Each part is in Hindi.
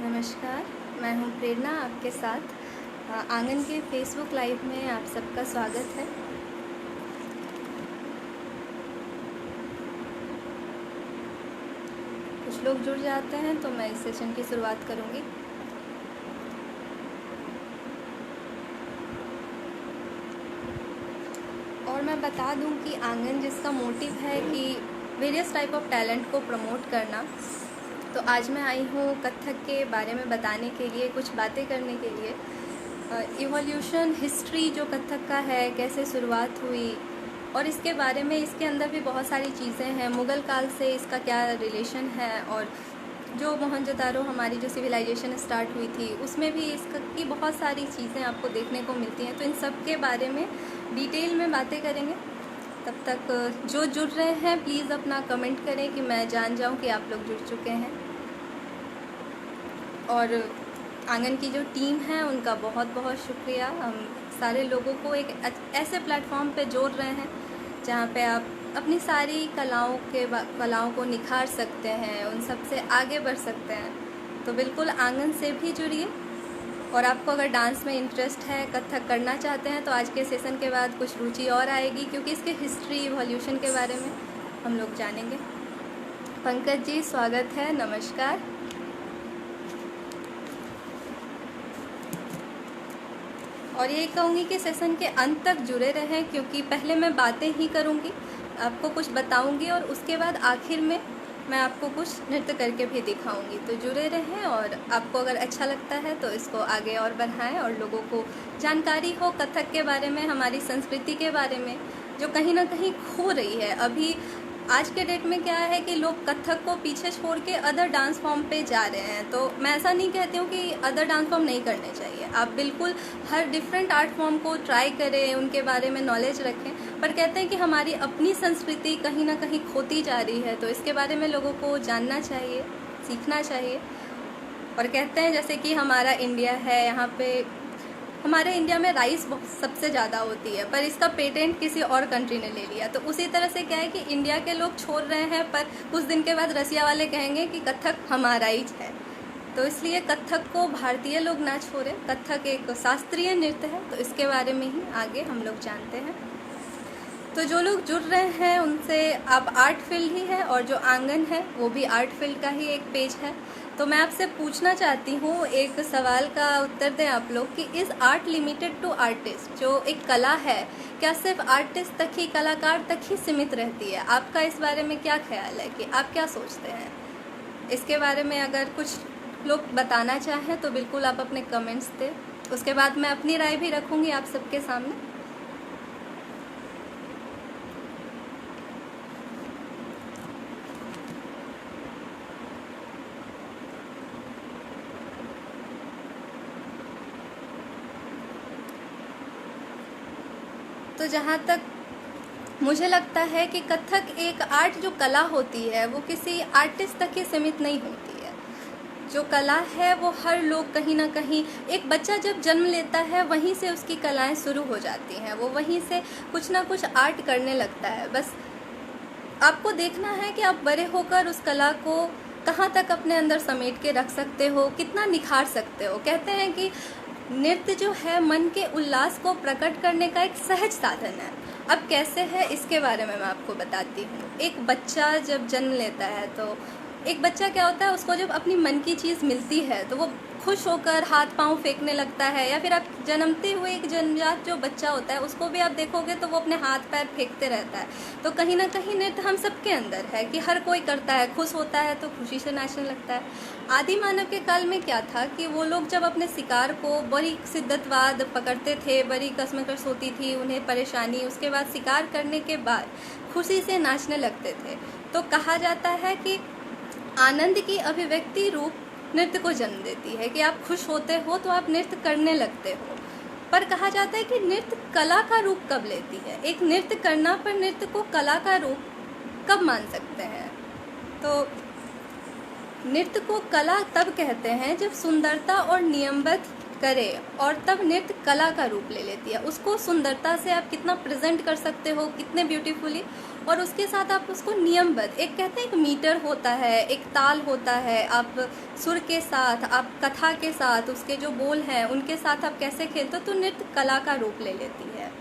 नमस्कार, मैं हूँ प्रेरणा आपके साथ। आंगन के फेसबुक लाइव में आप सबका स्वागत है। कुछ लोग जुड़ जाते हैं तो मैं इस सेशन की शुरुआत करूँगी। और मैं बता दूँ कि आंगन जिसका मोटिव है कि वेरियस टाइप ऑफ टैलेंट को प्रमोट करना, तो आज मैं आई हूँ कथक के बारे में बताने के लिए, कुछ बातें करने के लिए। इवोल्यूशन हिस्ट्री जो कथक का है, कैसे शुरुआत हुई और इसके बारे में, इसके अंदर भी बहुत सारी चीज़ें हैं। मुग़ल काल से इसका क्या रिलेशन है, और जो मोहनजोदारो हमारी जो सिविलाइजेशन स्टार्ट हुई थी उसमें भी इसकी बहुत सारी चीज़ें आपको देखने को मिलती हैं। तो इन सब के बारे में डिटेल में बातें करेंगे। तब तक जो जुड़ रहे हैं प्लीज़ अपना कमेंट करें कि मैं जान जाऊं कि आप लोग जुड़ चुके हैं। और आंगन की जो टीम है उनका बहुत बहुत शुक्रिया। हम सारे लोगों को एक ऐसे प्लेटफॉर्म पे जोड़ रहे हैं जहाँ पे आप अपनी सारी कलाओं को निखार सकते हैं, उन सब से आगे बढ़ सकते हैं। तो बिल्कुल आंगन से भी जुड़िए। और आपको अगर डांस में इंटरेस्ट है, कथक करना चाहते हैं, तो आज के सेशन के बाद कुछ रुचि और आएगी, क्योंकि इसके हिस्ट्री, इवोल्यूशन के बारे में हम लोग जानेंगे। पंकज जी स्वागत है, नमस्कार। और ये कहूँगी कि सेशन के अंत तक जुड़े रहें, क्योंकि पहले मैं बातें ही करूँगी, आपको कुछ बताऊँगी, और उसके बाद आखिर में मैं आपको कुछ नृत्य करके भी दिखाऊंगी। तो जुड़े रहें, और आपको अगर अच्छा लगता है तो इसको आगे और बढ़ाएं, और लोगों को जानकारी हो कथक के बारे में, हमारी संस्कृति के बारे में, जो कहीं ना कहीं खो रही है। अभी आज के डेट में क्या है कि लोग कथक को पीछे छोड़ के अदर डांस फॉर्म पे जा रहे हैं। तो मैं ऐसा नहीं कहती हूँ कि अदर डांस फॉर्म नहीं करने चाहिए, आप बिल्कुल हर डिफरेंट आर्ट फॉर्म को ट्राई करें, उनके बारे में नॉलेज रखें। पर कहते हैं कि हमारी अपनी संस्कृति कहीं ना कहीं खोती जा रही है, तो इसके बारे में लोगों को जानना चाहिए, सीखना चाहिए। और कहते हैं जैसे कि हमारा इंडिया है, यहाँ पे हमारे इंडिया में राइस सबसे ज़्यादा होती है, पर इसका पेटेंट किसी और कंट्री ने ले लिया। तो उसी तरह से क्या है कि इंडिया के लोग छोड़ रहे हैं, पर कुछ दिन के बाद रसिया वाले कहेंगे कि कथक हमारा ही है। तो इसलिए कथक को भारतीय लोग ना छोड़ें। कथक एक शास्त्रीय नृत्य है, तो इसके बारे में ही आगे हम लोग जानते हैं। तो जो लोग जुड़ रहे हैं उनसे, आप आर्ट फील्ड ही है, और जो आंगन है वो भी आर्ट फील्ड का ही एक पेज है। तो मैं आपसे पूछना चाहती हूँ, एक सवाल का उत्तर दें आप लोग, कि is art limited to artist? जो एक कला है, क्या सिर्फ आर्टिस्ट तक ही, कलाकार तक ही सीमित रहती है? आपका इस बारे में क्या ख्याल है, कि आप क्या सोचते हैं इसके बारे में? अगर कुछ लोग बताना चाहें तो बिल्कुल आप अपने कमेंट्स दें। उसके बाद मैं अपनी राय भी रखूँगी आप सबके सामने। तो जहाँ तक मुझे लगता है कि कथक एक आर्ट, जो कला होती है वो किसी आर्टिस्ट तक ही सीमित नहीं होती है। जो कला है वो हर लोग कहीं ना कहीं, एक बच्चा जब जन्म लेता है वहीं से उसकी कलाएं शुरू हो जाती हैं, वो वहीं से कुछ ना कुछ आर्ट करने लगता है। बस आपको देखना है कि आप बड़े होकर उस कला को कहाँ तक अपने अंदर समेट के रख सकते हो, कितना निखार सकते हो। कहते हैं कि नृत्य जो है मन के उल्लास को प्रकट करने का एक सहज साधन है। अब कैसे है इसके बारे में मैं आपको बताती हूँ। एक बच्चा जब जन्म लेता है, तो एक बच्चा क्या होता है, उसको जब अपनी मन की चीज़ मिलती है तो वो खुश होकर हाथ पांव फेंकने लगता है। या फिर आप जन्मते हुए एक जन्मजात जो बच्चा होता है उसको भी आप देखोगे तो वो अपने हाथ पैर फेंकते रहता है। तो कहीं ना कहीं नृत्य हम सबके अंदर है, कि हर कोई करता है, खुश होता है तो खुशी से नाचने लगता है। आदि मानव के काल में क्या था कि वो लोग जब अपने शिकार को, बड़ी शिद्दतवाद पकड़ते थे, बड़ी कसमकस होती थी उन्हें परेशानी, उसके बाद शिकार करने के बाद खुशी से नाचने लगते थे। तो कहा जाता है कि आनंद की अभिव्यक्ति रूप नृत्य को जन्म देती है, कि आप खुश होते हो तो आप नृत्य करने लगते हो। पर कहा जाता है कि नृत्य कला का रूप कब लेती है? एक नृत्य करना पर नृत्य को कला का रूप कब मान सकते हैं? तो नृत्य को कला तब कहते हैं जब सुंदरता और नियमबद्ध करे, और तब नृत्य कला का रूप ले लेती है। उसको सुंदरता से आप कितना प्रेजेंट कर सकते हो, कितने ब्यूटीफुली, और उसके साथ आप उसको नियमबद्ध, एक कहते हैं एक मीटर होता है, एक ताल होता है, आप सुर के साथ, आप कथा के साथ, उसके जो बोल हैं उनके साथ आप कैसे खेलते हो, तो नृत्य कला का रूप ले लेती है।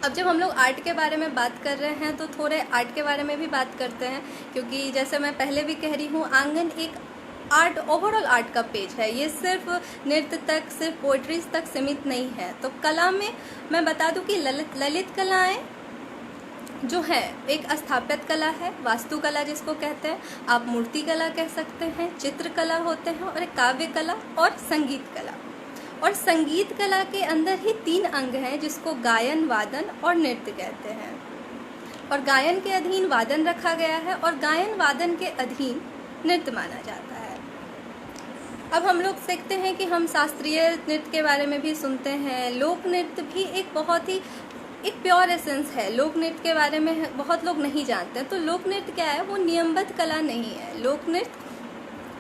अब जब हम लोग आर्ट के बारे में बात कर रहे हैं तो थोड़े आर्ट के बारे में भी बात करते हैं, क्योंकि जैसे मैं पहले भी कह रही हूँ, आंगन एक आर्ट, ओवरऑल आर्ट का पेज है। ये सिर्फ नृत्य तक, सिर्फ पोइट्रीज तक सीमित नहीं है। तो कला में मैं बता दूं कि ललित कलाएं जो है, एक स्थापत्य कला है, वास्तुकला जिसको कहते हैं, आप मूर्ति कला कह सकते हैं, चित्रकला होते हैं, और एक काव्य कला और संगीत कला। और संगीत कला के अंदर ही 3 अंग हैं जिसको गायन, वादन और नृत्य कहते हैं। और गायन के अधीन वादन रखा गया है, और गायन वादन के अधीन नृत्य माना जाता है। अब हम लोग सीखते हैं कि हम शास्त्रीय नृत्य के बारे में भी सुनते हैं। लोक नृत्य भी एक बहुत ही एक प्योर एसेंस है। लोक नृत्य के बारे में बहुत लोग नहीं जानते हैं। तो लोक नृत्य क्या है? वो नियमबद्ध कला नहीं है। लोक नृत्य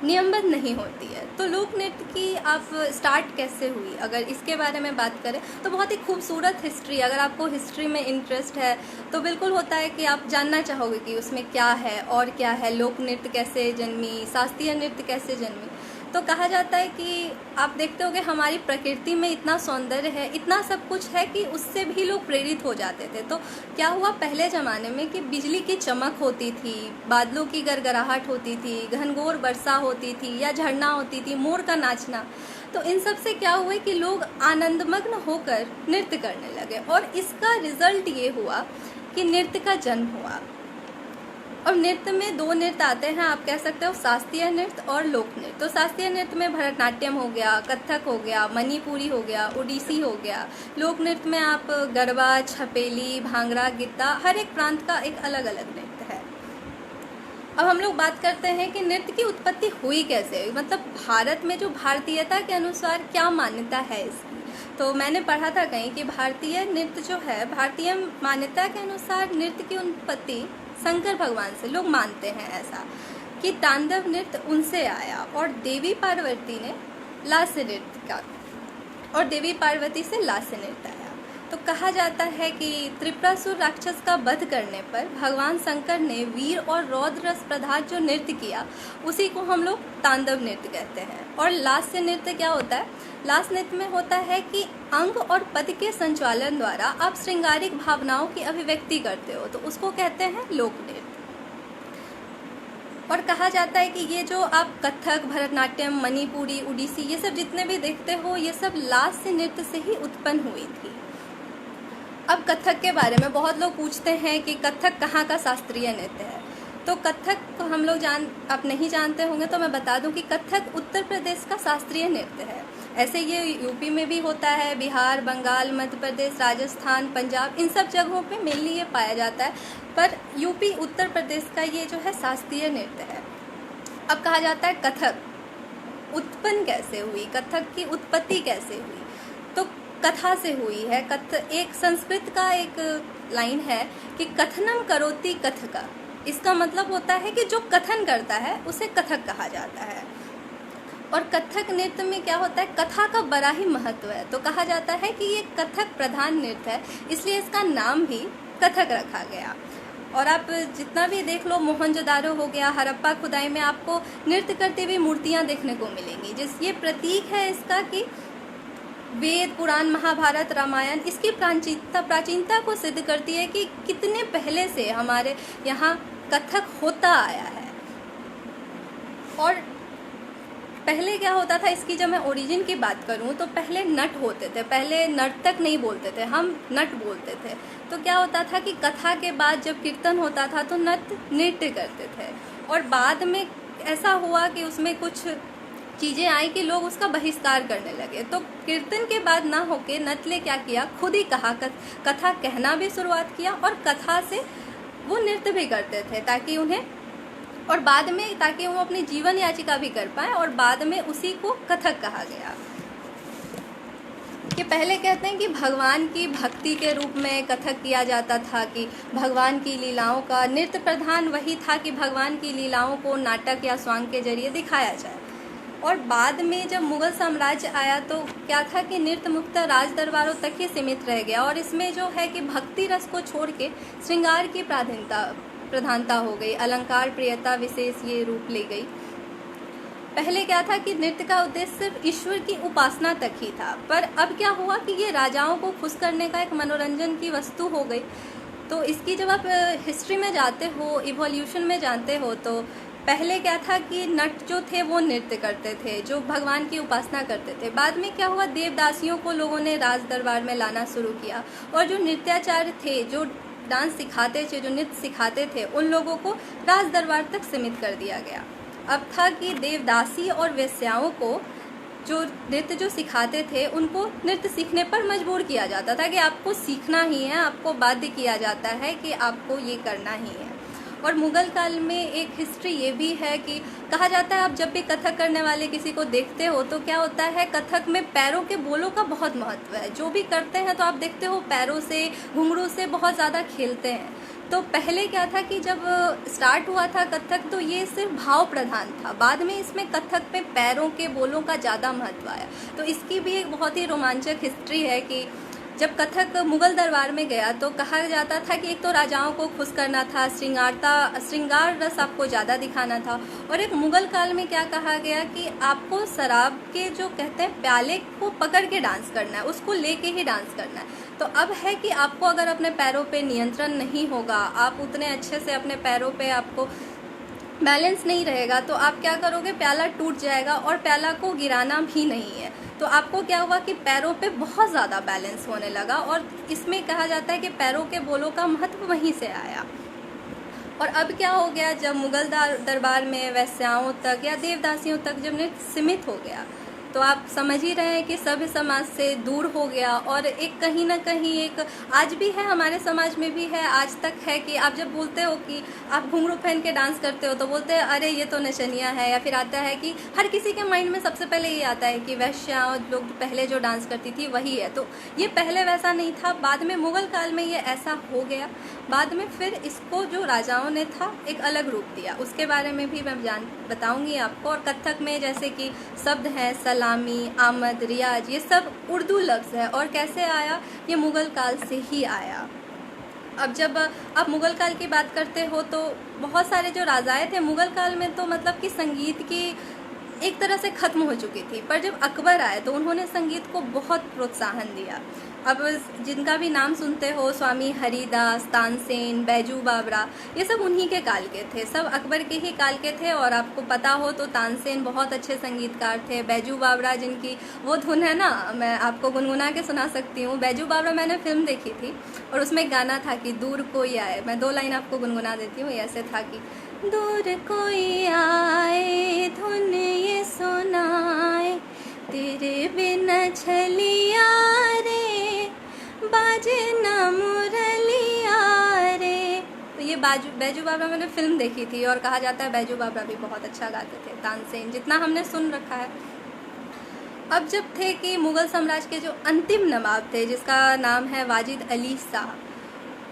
नियमबद्ध नहीं होती है। तो लोक नृत्य की आप स्टार्ट कैसे हुई, अगर इसके बारे में बात करें तो बहुत ही खूबसूरत हिस्ट्री, अगर आपको हिस्ट्री में इंटरेस्ट है तो बिल्कुल होता है कि आप जानना चाहोगे कि उसमें क्या है और क्या है, लोक नृत्य कैसे जन्मी, शास्त्रीय नृत्य कैसे जन्मी। तो कहा जाता है कि आप देखते होगे हमारी प्रकृति में इतना सौंदर्य है, इतना सब कुछ है कि उससे भी लोग प्रेरित हो जाते थे। तो क्या हुआ पहले ज़माने में कि बिजली की चमक होती थी, बादलों की गड़गड़ाहट होती थी, घनघोर वर्षा होती थी या झरना होती थी, मोर का नाचना। तो इन सब से क्या हुआ कि लोग आनंदमग्न होकर नृत्य करने लगे, और इसका रिजल्ट ये हुआ कि नृत्य का जन्म हुआ। और नृत्य में 2 नृत्य आते हैं, आप कह सकते हो शास्त्रीय नृत्य और लोक नृत्य। तो शास्त्रीय नृत्य में भरतनाट्यम हो गया, कथक हो गया, मणिपुरी हो गया, ओडिसी हो गया। लोक नृत्य में आप गरबा, छपेली, भांगड़ा, गिद्दा, हर एक प्रांत का एक अलग अलग नृत्य है। अब हम लोग बात करते हैं कि नृत्य की उत्पत्ति हुई कैसे, मतलब भारत में जो भारतीयता के अनुसार क्या मान्यता है इसकी। तो मैंने पढ़ा था कहीं कि भारतीय नृत्य जो है, भारतीय मान्यता के अनुसार नृत्य की उत्पत्ति शंकर भगवान से लोग मानते हैं, ऐसा कि तांडव नृत्य उनसे आया, और देवी पार्वती ने लास्य नृत्य का, और देवी पार्वती से लास्य नृत्य आया। तो कहा जाता है कि त्रिपुरासुर राक्षस का वध करने पर भगवान शंकर ने वीर और रौद्र रस प्रधान जो नृत्य किया, उसी को हम लोग तांडव नृत्य कहते हैं। और लास्य नृत्य क्या होता है? लास्य नृत्य में होता है कि अंग और पद के संचालन द्वारा आप श्रृंगारिक भावनाओं की अभिव्यक्ति करते हो, तो उसको कहते हैं लोक नृत्य। और कहा जाता है कि ये जो आप कथक, भरतनाट्यम, मणिपुरी, ओडिसी, ये सब जितने भी देखते हो, ये सब लास्य नृत्य से ही उत्पन्न हुई थी। अब कथक के बारे में बहुत लोग पूछते हैं कि कथक कहाँ का शास्त्रीय नृत्य है। तो कथक को हम लोग आप नहीं जानते होंगे, तो मैं बता दूं कि कथक उत्तर प्रदेश का शास्त्रीय नृत्य है। ऐसे ये यूपी में भी होता है, बिहार, बंगाल, मध्य प्रदेश, राजस्थान, पंजाब, इन सब जगहों पे मेनली ये पाया जाता है। पर यूपी, उत्तर प्रदेश का ये जो है शास्त्रीय नृत्य है। अब कहा जाता है कथक उत्पन्न कैसे हुई, कथक की उत्पत्ति कैसे हुई? तो कथा से हुई है। एक संस्कृत का एक लाइन है कि कथनम करोति कथका। इसका मतलब होता है कि जो कथन करता है उसे कथक कहा जाता है। और कथक नृत्य में क्या होता है, कथा का बड़ा ही महत्व है। तो कहा जाता है कि ये कथक प्रधान नृत्य है, इसलिए इसका नाम भी कथक रखा गया। और आप जितना भी देख लो, मोहनजोदारो हो गया, हड़प्पा खुदाई में आपको नृत्य करते हुए मूर्तियां देखने को मिलेंगी, जिस ये प्रतीक है इसका कि वेद, पुराण, महाभारत, रामायण इसकी प्राचीनता को सिद्ध करती है कि कितने पहले से हमारे यहाँ कथक होता आया है। और पहले क्या होता था, इसकी जब मैं ओरिजिन की बात करूं तो पहले नट होते थे, पहले नर्तक नहीं बोलते थे, हम नट बोलते थे। तो क्या होता था कि कथा के बाद जब कीर्तन होता था तो नृत्य करते थे। और बाद में ऐसा हुआ कि उसमें कुछ चीज़ें आई कि लोग उसका बहिष्कार करने लगे। तो कीर्तन के बाद ना होके नटले क्या किया, खुद ही कथा कहना भी शुरुआत किया, और कथा से वो नृत्य भी करते थे ताकि उन्हें, और बाद में ताकि वो अपनी जीवन याचिका भी कर पाए, और बाद में उसी को कथक कहा गया। कि पहले कहते हैं कि भगवान की भक्ति के रूप में कथक किया जाता था, कि भगवान की लीलाओं का नृत्य प्रधान वही था कि भगवान की लीलाओं को नाटक या स्वांग के जरिए दिखाया जाए। और बाद में जब मुग़ल साम्राज्य आया तो क्या था कि नृत्य मुख्यतः राज दरबारों तक ही सीमित रह गया, और इसमें जो है कि भक्ति रस को छोड़ के श्रृंगार की प्रधानता हो गई, अलंकार प्रियता विशेष ये रूप ले गई। पहले क्या था कि नृत्य का उद्देश्य सिर्फ ईश्वर की उपासना तक ही था, पर अब क्या हुआ कि ये राजाओं को खुश करने का एक मनोरंजन की वस्तु हो गई। तो इसकी जब आप हिस्ट्री में जाते हो, इवोल्यूशन में जानते हो, तो पहले क्या था कि नट जो थे वो नृत्य करते थे, जो भगवान की उपासना करते थे। बाद में क्या हुआ, देवदासियों को लोगों ने राज दरबार में लाना शुरू किया, और जो नृत्याचार्य थे, जो डांस सिखाते थे, जो नृत्य सिखाते थे, उन लोगों को राज दरबार तक सीमित कर दिया गया। अब था कि देवदासी और वेश्याओं को जो नृत्य जो सिखाते थे उनको नृत्य सीखने पर मजबूर किया जाता था कि आपको सीखना ही है, आपको बाध्य किया जाता है कि आपको ये करना ही है। और मुग़ल काल में एक हिस्ट्री ये भी है कि कहा जाता है आप जब भी कथक करने वाले किसी को देखते हो तो क्या होता है, कथक में पैरों के बोलों का बहुत महत्व है। जो भी करते हैं तो आप देखते हो पैरों से, घुंघरू से बहुत ज़्यादा खेलते हैं। तो पहले क्या था कि जब स्टार्ट हुआ था कथक तो ये सिर्फ भाव प्रधान था, बाद में इसमें कथक में पैरों के बोलों का ज़्यादा महत्व आया। तो इसकी भी एक बहुत ही रोमांचक हिस्ट्री है कि जब कथक मुग़ल दरबार में गया तो कहा जाता था कि एक तो राजाओं को खुश करना था, श्रृंगार रस आपको ज़्यादा दिखाना था, और एक मुग़ल काल में क्या कहा गया कि आपको शराब के जो कहते हैं प्याले को पकड़ के डांस करना है, उसको लेके ही डांस करना है। तो अब है कि आपको अगर अपने पैरों पे नियंत्रण नहीं होगा, आप उतने अच्छे से अपने पैरों पे आपको बैलेंस नहीं रहेगा, तो आप क्या करोगे, प्याला टूट जाएगा, और प्याला को गिराना भी नहीं है। तो आपको क्या हुआ कि पैरों पे बहुत ज़्यादा बैलेंस होने लगा, और इसमें कहा जाता है कि पैरों के बोलों का महत्व वहीं से आया। और अब क्या हो गया, जब मुग़ल दरबार में वेश्याओं तक या देवदासियों तक जब नृत्य सीमित हो गया तो आप समझ ही रहे हैं कि सभ्य समाज से दूर हो गया। और एक कहीं ना कहीं एक आज भी है, हमारे समाज में भी है, आज तक है कि आप जब बोलते हो कि आप घुंघरू पहन के डांस करते हो तो बोलते हैं अरे ये तो नचनिया है, या फिर आता है कि हर किसी के माइंड में सबसे पहले ये आता है कि वैश्या लोग पहले जो डांस करती थी वही है। तो ये पहले वैसा नहीं था, बाद में मुग़ल काल में ये ऐसा हो गया। बाद में फिर इसको जो राजाओं ने था एक अलग रूप दिया, उसके बारे में भी मैं बताऊंगी आपको। और कथक में जैसे कि शब्द हैं सलामी, आमद, रियाज, ये सब उर्दू लफ्ज़ है, और कैसे आया, ये मुग़ल काल से ही आया। अब जब आप मुग़ल काल की बात करते हो तो बहुत सारे जो राजाएं थे मुग़ल काल में, तो मतलब कि संगीत की एक तरह से ख़त्म हो चुकी थी, पर जब अकबर आए तो उन्होंने संगीत को बहुत प्रोत्साहन दिया। अब जिनका भी नाम सुनते हो, स्वामी हरिदास, तानसेन, बैजू बावरा, ये सब उन्हीं के काल के थे, सब अकबर के ही काल के थे। और आपको पता हो तो तानसेन बहुत अच्छे संगीतकार थे। बैजू बावरा जिनकी वो धुन है ना, मैं आपको गुनगुना के सुना सकती हूँ। बैजू बावरा मैंने फिल्म देखी थी और उसमें गाना था कि दूर कोई आए, मैं 2 लाइन आपको गुनगुना देती हूँ। ऐसे था कि दूर कोई आए धुन ये सुनाए, तेरे बिना छलिया रे, बाजे ना मुरलिया रे। तो ये बैजू बावरा मैंने फिल्म देखी थी, और कहा जाता है बैजू बावरा भी बहुत अच्छा गाते थे, तानसेन जितना हमने सुन रखा है। अब जब थे कि मुग़ल साम्राज्य के जो अंतिम नवाब थे, जिसका नाम है वाजिद अली शाह,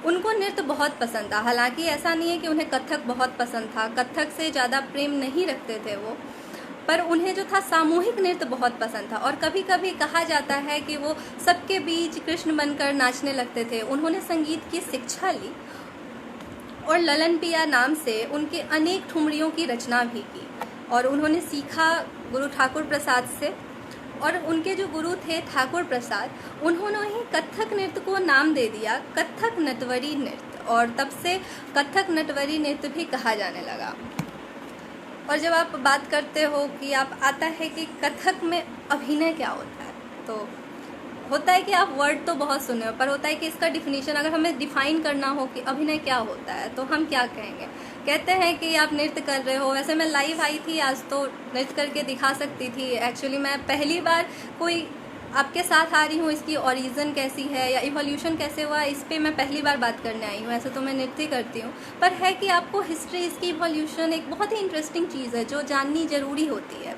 उनको नृत्य बहुत पसंद था। हालांकि ऐसा नहीं है कि उन्हें कथक बहुत पसंद था, कथक से ज़्यादा प्रेम नहीं रखते थे वो, पर उन्हें जो था सामूहिक नृत्य बहुत पसंद था। और कभी कभी कहा जाता है कि वो सबके बीच कृष्ण बनकर नाचने लगते थे। उन्होंने संगीत की शिक्षा ली और ललन पिया नाम से उनके अनेक ठुमरियों की रचना भी की, और उन्होंने सीखा गुरु ठाकुर प्रसाद से। और उनके जो गुरु थे ठाकुर प्रसाद, उन्होंने ही कथक नृत्य को नाम दे दिया कथक नटवरी नृत्य, और तब से कथक नटवरी नृत्य भी कहा जाने लगा। और जब आप बात करते हो कि आप आता है कि कथक में अभिनय क्या होता है, तो होता है कि आप वर्ड तो बहुत सुने हो, पर होता है कि इसका डिफिनीशन अगर हमें डिफाइन करना हो कि अभिनय क्या होता है तो हम क्या कहेंगे। कहते हैं कि आप नृत्य कर रहे हो। वैसे मैं लाइव आई थी आज, तो नृत्य करके दिखा सकती थी। एक्चुअली मैं पहली बार कोई आपके साथ आ रही हूँ, इसकी ओरिजिन कैसी है या इवोल्यूशन कैसे हुआ, इस पर मैं पहली बार बात करने आई हूँ। ऐसे तो मैं नृत्य करती हूँ, पर है कि आपको हिस्ट्री, इसकी इवोल्यूशन एक बहुत ही इंटरेस्टिंग चीज़ है जो जाननी ज़रूरी होती है।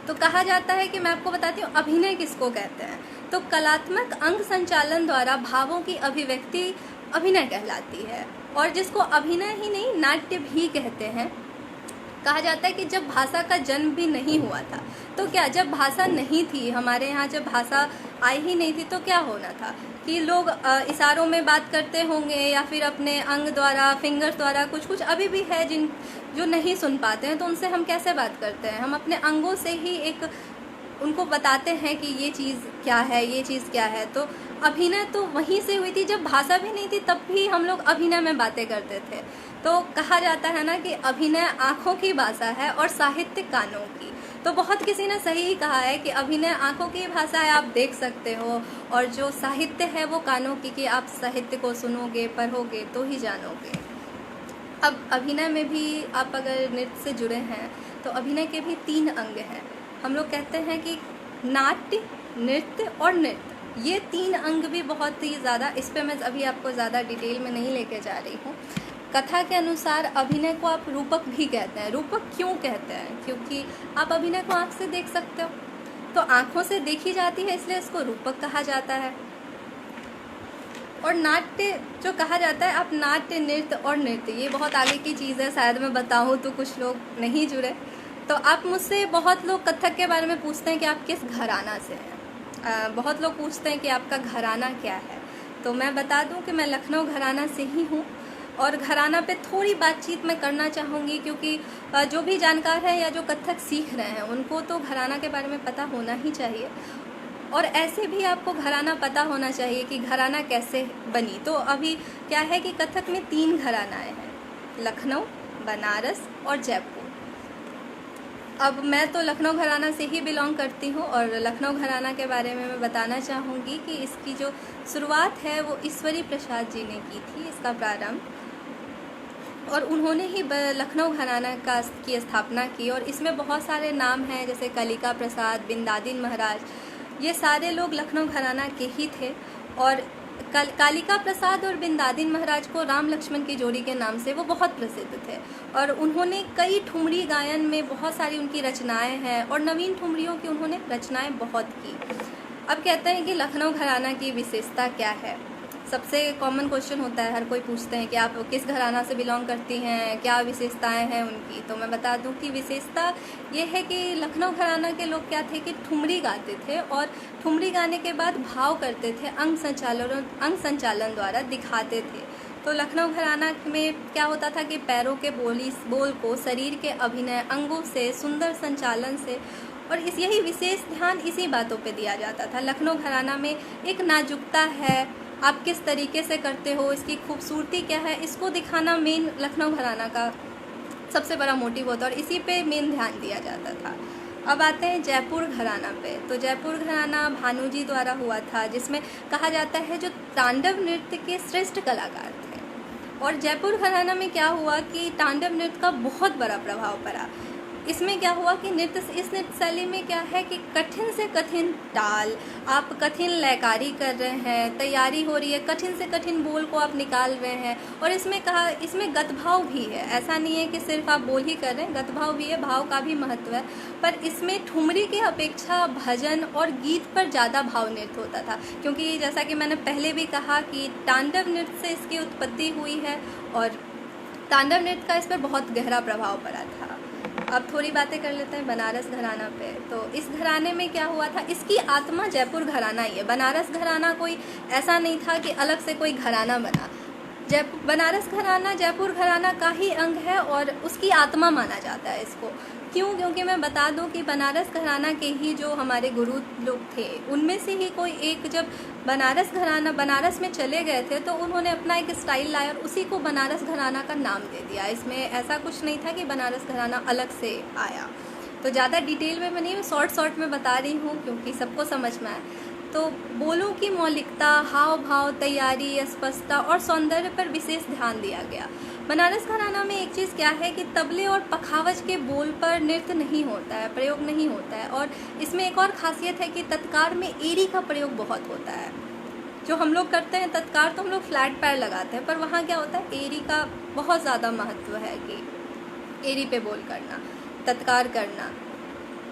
तो कहा जाता है कि मैं आपको बताती हूँ अभिनय किसको कहते हैं। तो कलात्मक अंग संचालन द्वारा भावों की अभिव्यक्ति अभिनय कहलाती है, और जिसको अभिनय ही नहीं नाट्य भी कहते हैं। कहा जाता है कि जब भाषा का जन्म भी नहीं हुआ था, तो क्या जब भाषा नहीं थी हमारे यहाँ, जब भाषा आई ही नहीं थी, तो क्या होना था कि लोग इशारों में बात करते होंगे, या फिर अपने अंग द्वारा, फिंगर्स द्वारा, कुछ कुछ अभी भी है जिन जो नहीं सुन पाते हैं, तो उनसे हम कैसे बात करते हैं, हम अपने अंगों से ही एक उनको बताते हैं कि ये चीज़ क्या है, ये चीज़ क्या है। तो अभिनय तो वहीं से हुई थी, जब भाषा भी नहीं थी तब भी हम लोग अभिनय में बातें करते थे। तो कहा जाता है ना कि अभिनय आँखों की भाषा है और साहित्य कानों की। तो बहुत किसी ने सही ही कहा है कि अभिनय आँखों की भाषा है, आप देख सकते हो, और जो साहित्य है वो कानों की, कि आप साहित्य को सुनोगे, पढ़ोगे तो ही जानोगे। अब अभिनय में भी आप अगर नृत्य से जुड़े हैं तो अभिनय के भी 3 अंग हैं। हम लोग कहते हैं कि नाट्य, नृत्य और नृत्य, ये 3 अंग भी बहुत ही ज़्यादा, इस पे मैं अभी आपको ज़्यादा डिटेल में नहीं लेके जा रही हूँ। कथा के अनुसार अभिनय को आप रूपक भी कहते हैं। रूपक क्यों कहते हैं? क्योंकि आप अभिनय को आँख से देख सकते हो, तो आँखों से देखी जाती है, इसलिए इसको रूपक कहा जाता है। और नाट्य जो कहा जाता है, आप नाट्य, नृत्य और नृत्य, ये बहुत आगे की चीज़ है, शायद मैं बताऊँ तो कुछ लोग नहीं जुड़े। तो आप मुझसे, बहुत लोग कथक के बारे में पूछते हैं कि आप किस घराना से हैं, बहुत लोग पूछते हैं कि आपका घराना क्या है। तो मैं बता दूं कि मैं लखनऊ घराना से ही हूं, और घराना पे थोड़ी बातचीत मैं करना चाहूँगी, क्योंकि जो भी जानकार है या जो कथक सीख रहे हैं उनको तो घराना के बारे में पता होना ही चाहिए, और ऐसे भी आपको घराना पता होना चाहिए कि घराना कैसे बनी। तो अभी क्या है कि कथक में 3 घरानाएँ हैं, लखनऊ, बनारस और जयपुर। अब मैं तो लखनऊ घराना से ही बिलोंग करती हूँ, और लखनऊ घराना के बारे में मैं बताना चाहूँगी कि इसकी जो शुरुआत है वो ईश्वरी प्रसाद जी ने की थी, इसका प्रारंभ, और उन्होंने ही लखनऊ घराना की स्थापना की। और इसमें बहुत सारे नाम हैं, जैसे कलिका प्रसाद, बिंदादिन महाराज, ये सारे लोग लखनऊ घराना के ही थे। और कालिका प्रसाद और बिंदादिन महाराज को राम लक्ष्मण की जोड़ी के नाम से वो बहुत प्रसिद्ध थे, और उन्होंने कई ठुमरी गायन में बहुत सारी उनकी रचनाएं हैं, और नवीन ठुमरियों की उन्होंने रचनाएं बहुत की। अब कहते हैं कि लखनऊ घराना की विशेषता क्या है। सबसे कॉमन क्वेश्चन होता है, हर कोई पूछते हैं कि आप किस घराना से बिलोंग करती हैं, क्या विशेषताएं हैं उनकी। तो मैं बता दूं कि विशेषता ये है कि लखनऊ घराना के लोग क्या थे कि ठुमरी गाते थे, और ठुमरी गाने के बाद भाव करते थे, अंग संचालन द्वारा दिखाते थे। तो लखनऊ घराना में क्या होता था कि पैरों के बोल को शरीर के अभिनय, अंगों से, सुंदर संचालन से, और यही विशेष ध्यान इसी बातों पे दिया जाता था। लखनऊ घराना में एक नाजुकता है, आप किस तरीके से करते हो, इसकी खूबसूरती क्या है, इसको दिखाना मेन लखनऊ घराना का सबसे बड़ा मोटिव होता है, और इसी पे मेन ध्यान दिया जाता था। अब आते हैं जयपुर घराना पे। तो जयपुर घराना भानु जी द्वारा हुआ था, जिसमें कहा जाता है जो तांडव नृत्य के श्रेष्ठ कलाकार थे। और जयपुर घराना में क्या हुआ कि तांडव नृत्य का बहुत बड़ा प्रभाव पड़ा। इसमें क्या हुआ कि इस नृत्य शैली में क्या है कि कठिन से कठिन ताल, आप कठिन लयकारी कर रहे हैं, तैयारी हो रही है, कठिन से कठिन बोल को आप निकाल रहे हैं, और इसमें गतभाव भी है। ऐसा नहीं है कि सिर्फ आप बोल ही कर रहे हैं, गतभाव भी है, भाव का भी महत्व है। पर इसमें ठुमरी की अपेक्षा भजन और गीत पर ज़्यादा भाव नृत्य होता था, क्योंकि जैसा कि मैंने पहले भी कहा कि तांडव नृत्य से इसकी उत्पत्ति हुई है, और तांडव नृत्य का इस पर बहुत गहरा प्रभाव पड़ा था। अब थोड़ी बातें कर लेते हैं बनारस घराना पे। तो इस घराने में क्या हुआ था, इसकी आत्मा जयपुर घराना ही है। बनारस घराना कोई ऐसा नहीं था कि अलग से कोई घराना बना। बनारस घराना जयपुर घराना का ही अंग है, और उसकी आत्मा माना जाता है इसको। क्यों? क्योंकि मैं बता दूं कि बनारस घराना के ही जो हमारे गुरु लोग थे, उनमें से ही कोई एक जब बनारस में चले गए थे, तो उन्होंने अपना एक स्टाइल लाया और उसी को बनारस घराना का नाम दे दिया। इसमें ऐसा कुछ नहीं था कि बनारस घराना अलग से आया। तो ज़्यादा डिटेल में मैं नहीं, शॉर्ट में बता रही हूँ क्योंकि सबको समझ में आए। तो बोलों की मौलिकता, हाव भाव, तैयारी, स्पष्टता और सौंदर्य पर विशेष ध्यान दिया गया। बनारस घराना में एक चीज़ क्या है कि तबले और पखावज के बोल पर नृत्य नहीं होता है, प्रयोग नहीं होता है। और इसमें एक और खासियत है कि तत्कार में एरी का प्रयोग बहुत होता है। जो हम लोग करते हैं तत्कार, तो हम लोग फ्लैट पैर लगाते हैं, पर वहाँ क्या होता है, एरी का बहुत ज़्यादा महत्व है कि एरी पे बोल करना, तत्कार करना।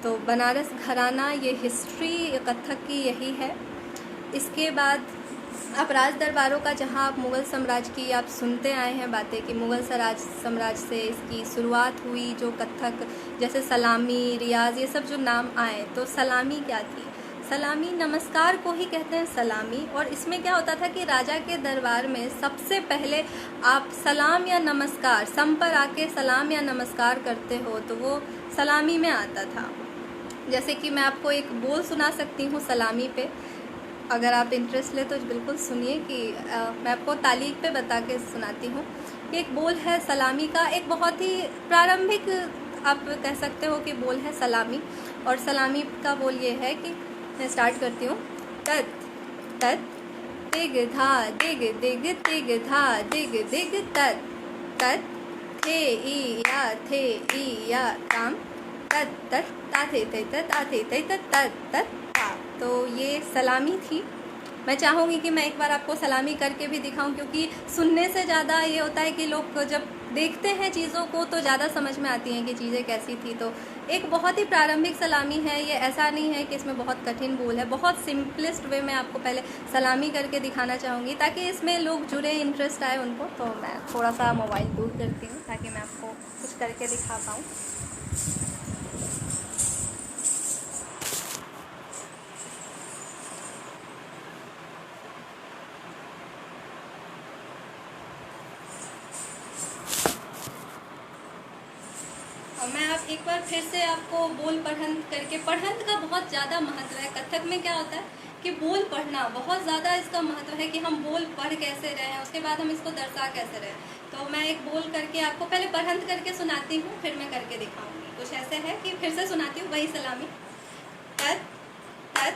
तो बनारस घराना, ये हिस्ट्री कथक की यही है। इसके बाद आप राज दरबारों का, जहाँ आप मुग़ल साम्राज्य की आप सुनते आए हैं बातें कि मुग़ल साम्राज्य से इसकी शुरुआत हुई, जो कथक जैसे सलामी, रियाज, ये सब जो नाम आए, तो सलामी क्या थी? सलामी नमस्कार को ही कहते हैं सलामी। और इसमें क्या होता था कि राजा के दरबार में सबसे पहले आप सलाम या नमस्कार, सम पर आके सलाम या नमस्कार करते हो तो वो सलामी में आता था। जैसे कि मैं आपको एक बोल सुना सकती हूँ सलामी पे, अगर आप इंटरेस्ट ले तो बिल्कुल सुनिए कि मैं आपको तालीक पे बता के सुनाती हूँ। एक बोल है सलामी का, एक बहुत ही प्रारंभिक आप कह सकते हो कि बोल है सलामी। और सलामी का बोल ये है कि मैं स्टार्ट करती हूँ। तत तत दिग धा दिग दिग दिग धा दिग दिग तत तत थे ई या काम तत तत ताथे थे तत आथे थे तत तत तत ता। तो ये सलामी थी। मैं चाहूँगी कि मैं एक बार आपको सलामी करके भी दिखाऊं, क्योंकि सुनने से ज़्यादा ये होता है कि लोग जब देखते हैं चीज़ों को तो ज़्यादा समझ में आती हैं कि चीज़ें कैसी थी। तो एक बहुत ही प्रारंभिक सलामी है ये, ऐसा नहीं है कि इसमें बहुत कठिन बोल है। बहुत सिंपलेस्ट वे में आपको पहले सलामी करके दिखाना चाहूँगी ताकि इसमें लोग जुड़े, इंटरेस्ट आए उनको। तो मैं थोड़ा सा मोबाइल दूर करती हूँ ताकि मैं आपको कुछ करके दिखा पाऊँ। मैं आप एक बार फिर से आपको बोल पढ़ंत करके, पढ़ंत का बहुत ज़्यादा महत्व है। कथक में क्या होता है कि बोल पढ़ना बहुत ज़्यादा इसका महत्व है कि हम बोल पढ़ कैसे रहे हैं, उसके बाद हम इसको दर्शा कैसे रहे। तो मैं एक बोल करके आपको पहले पढ़ंत करके सुनाती हूँ, फिर मैं करके दिखाऊंगी। कुछ ऐसे है कि फिर से सुनाती हूँ वही सलामी। तत तत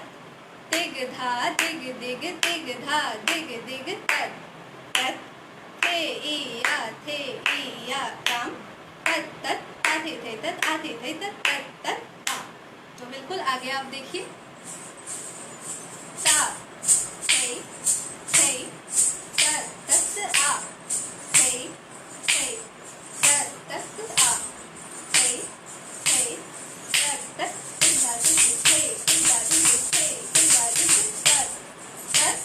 दिग धा दिग दिग दिग धा दिग दिग तत तत थे ई या काम तत तत आथे थे तत आथे थे तत तत तत आ। तो बिल्कुल आगे आप देखिए। ता थे थे तत तत आ थे थे तत तत आ थे थे तत तत इल्ला दिग थे इल्ला दिग थे इल्ला दिग तत तत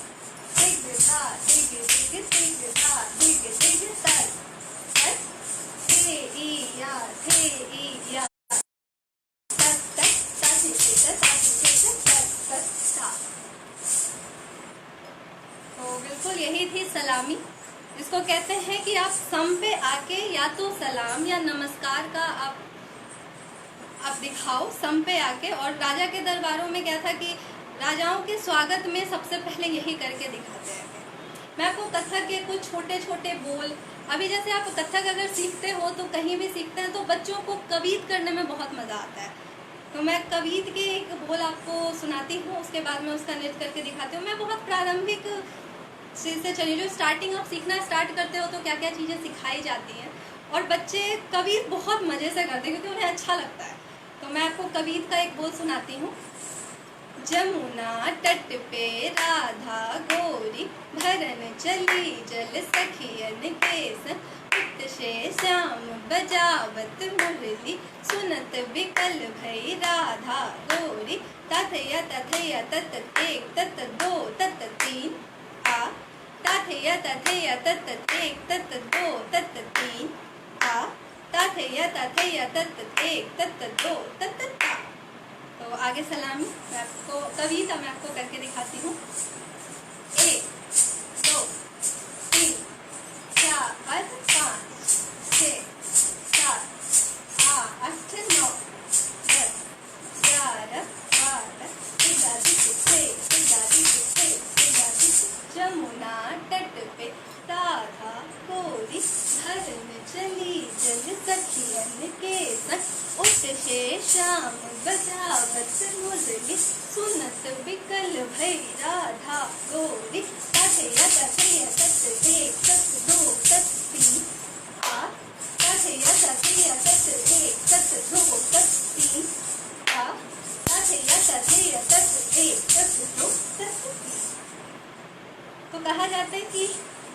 दिग धा दिग दिग दिग धा दिग दिग तत तत थे ई या तत तत ताथे थे तत आथे थे तत तत ता। तो बिल्कुल यही थी सलामी। इसको कहते हैं कि आप सम पे आके या तो सलाम या नमस्कार का आप दिखाओ सम पे आके। और राजा के दरबारों में क्या था कि राजाओं के स्वागत में सबसे पहले यही करके दिखाते हैं। मैं आपको कथक के कुछ छोटे छोटे बोल, अभी जैसे आप कथक अगर सीखते हो तो कहीं भी सीखते हैं तो बच्चों को कवित करने में बहुत मज़ा आता है। तो मैं कवित के एक बोल आपको सुनाती हूँ, उसके बाद में उसका नृत्य करके दिखाती हूँ। मैं बहुत प्रारंभिक चीज़ से चली, जो स्टार्टिंग आप सीखना स्टार्ट करते हो तो क्या क्या चीज़ें सिखाई जाती हैं, और बच्चे कवित बहुत मज़े से करते हैं क्योंकि उन्हें अच्छा लगता है। तो मैं आपको कवित का एक बोल सुनाती हूँ। जमुना तट पे राधा गोरी भरन चली जल सखियन के संग उत से श्याम बजावत मुरली सुनत विकल भई राधा गोरी तथया तत एक तत दो तत तीन आ तथया तत एक तत दो तत तीन आ तथया तत एक तत दो तत ता। तो आगे सलामी मैं आपको कविता मैं आपको करके दिखाती हूँ। 1 2 3 4 5 6 7 8 9 10 11 12 जमुना तट पे राधा गोरी धरन चली जल सखियन के संग उठ से श्याम बजावत मुरली सुनत विकल भई राधा गोरी तथया तत एक तत दो तत तीन आ तथया तत एक तत दो तत तीन आ तथया तत एक तत दो तत तीन। तो कहा जाता है कि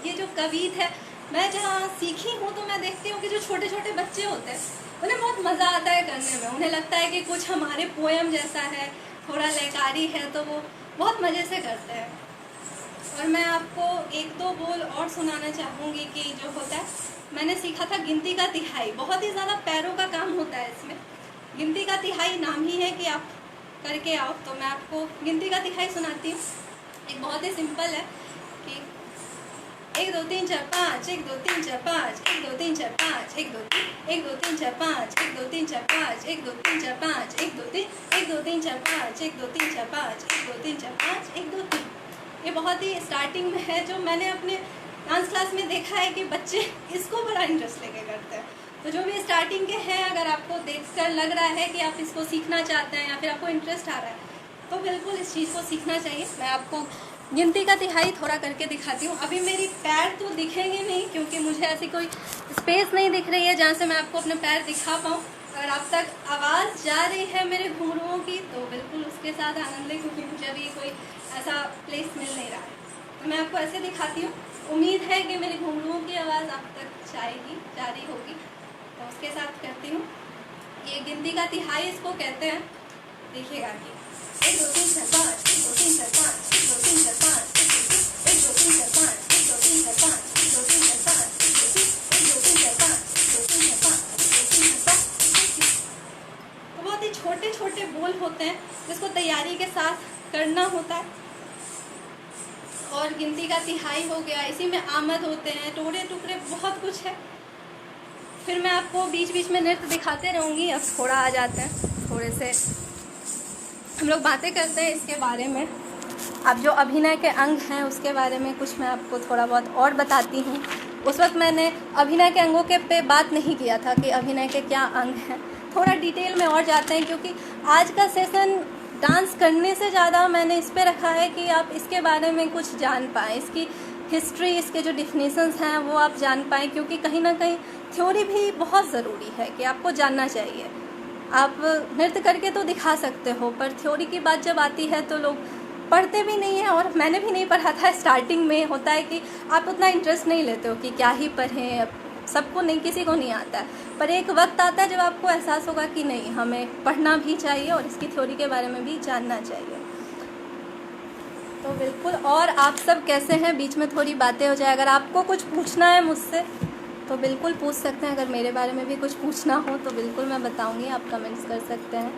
ये जो कवित है मैं जहाँ सीखी हूँ तो मैं देखती हूँ कि जो छोटे छोटे बच्चे होते हैं उन्हें बहुत मज़ा आता है करने में। उन्हें लगता है कि कुछ हमारे पोएम जैसा है, थोड़ा लयकारी है, तो वो बहुत मज़े से करते हैं। और मैं आपको एक दो बोल और सुनाना चाहूँगी कि जो होता है, मैंने सीखा था गिनती का तिहाई। बहुत ही ज़्यादा पैरों का काम होता है इसमें। गिनती का तिहाई नाम ही है कि आप करके आओ। तो मैं आपको गिनती का तिहाई सुनाती हूँ। एक बहुत ही सिंपल है कि 1 2 3 4 5, 1 2 3 4 5, 1 2 3 4 5, 1 2 3 4 5, 1 2 3 4 5, 1 2 3 4 5, 1 2 3, 1 2 3 4 5, 1 2 3 4 5, 1 2 3 4 5, 1 2 3। ये बहुत ही स्टार्टिंग में है, जो मैंने अपने डांस क्लास में देखा है कि बच्चे इसको बड़ा इंटरेस्ट लेके करते हैं। तो जो भी स्टार्टिंग के हैं, अगर आपको देखकर लग रहा है कि आप इसको सीखना चाहते हैं या फिर आपको इंटरेस्ट आ रहा है, तो बिल्कुल इस चीज़ को सीखना चाहिए। मैं आपको गिनती का तिहाई थोड़ा करके दिखाती हूँ। अभी मेरी पैर तो दिखेंगे नहीं क्योंकि मुझे ऐसी कोई स्पेस नहीं दिख रही है जहाँ से मैं आपको अपने पैर दिखा पाऊँ। अगर आप तक आवाज़ जा रही है मेरे घुंघरुओं की तो बिल्कुल उसके साथ आनंद लें, क्योंकि मुझे अभी कोई ऐसा प्लेस मिल नहीं रहा है। तो मैं आपको ऐसे दिखाती हूँ। उम्मीद है कि मेरे घुंघरुओं की आवाज़ आप तक जाएगी, जारी होगी। तो उसके साथ करती हूँ। ये गिनती का तिहाई इसको कहते हैं। देखिएगा कि 1 2 3 4 5, 1 2 3 4 5, 1 2 3 4 5, 1 2 3 4 5, 1 2 3 4 5, 1 2 3 4 5, 1 2 3 4 5, 1 2 3 4 5, 1 2 3 4 5। तो बहुत ही छोटे छोटे बोल होते हैं जिसको तैयारी के साथ करना होता है। और गिनती का तिहाई हो गया, इसी में आमद होते हैं, टोड़े टुकड़े, बहुत कुछ है। फिर मैं आपको बीच बीच में नृत्य दिखाते रहूँगी। अब थोड़ा आ जाते हैं, थोड़े से हम लोग बातें करते हैं इसके बारे में। अब जो अभिनय के अंग हैं उसके बारे में कुछ मैं आपको थोड़ा बहुत और बताती हूँ। उस वक्त मैंने अभिनय के अंगों के पे बात नहीं किया था कि अभिनय के क्या अंग हैं। थोड़ा डिटेल में और जाते हैं, क्योंकि आज का सेशन डांस करने से ज़्यादा मैंने इस पे रखा है कि आप इसके बारे में कुछ जान पाएँ, इसकी हिस्ट्री, इसके जो डिफिनेशंस हैं वो आप जान पाएँ, क्योंकि कहीं ना कहीं थ्योरी भी बहुत ज़रूरी है कि आपको जानना चाहिए। आप नृत्य करके तो दिखा सकते हो, पर थ्योरी की बात जब आती है तो लोग पढ़ते भी नहीं हैं, और मैंने भी नहीं पढ़ा था। स्टार्टिंग में होता है कि आप उतना इंटरेस्ट नहीं लेते हो कि क्या ही पढ़ें, सबको नहीं, किसी को नहीं आता है। पर एक वक्त आता है जब आपको एहसास होगा कि नहीं, हमें पढ़ना भी चाहिए और इसकी थ्योरी के बारे में भी जानना चाहिए। तो बिल्कुल। और आप सब कैसे हैं? बीच में थोड़ी बातें हो जाए। अगर आपको कुछ पूछना है मुझसे तो बिल्कुल पूछ सकते हैं। अगर मेरे बारे में भी कुछ पूछना हो तो बिल्कुल मैं बताऊंगी, आप कमेंट्स कर सकते हैं।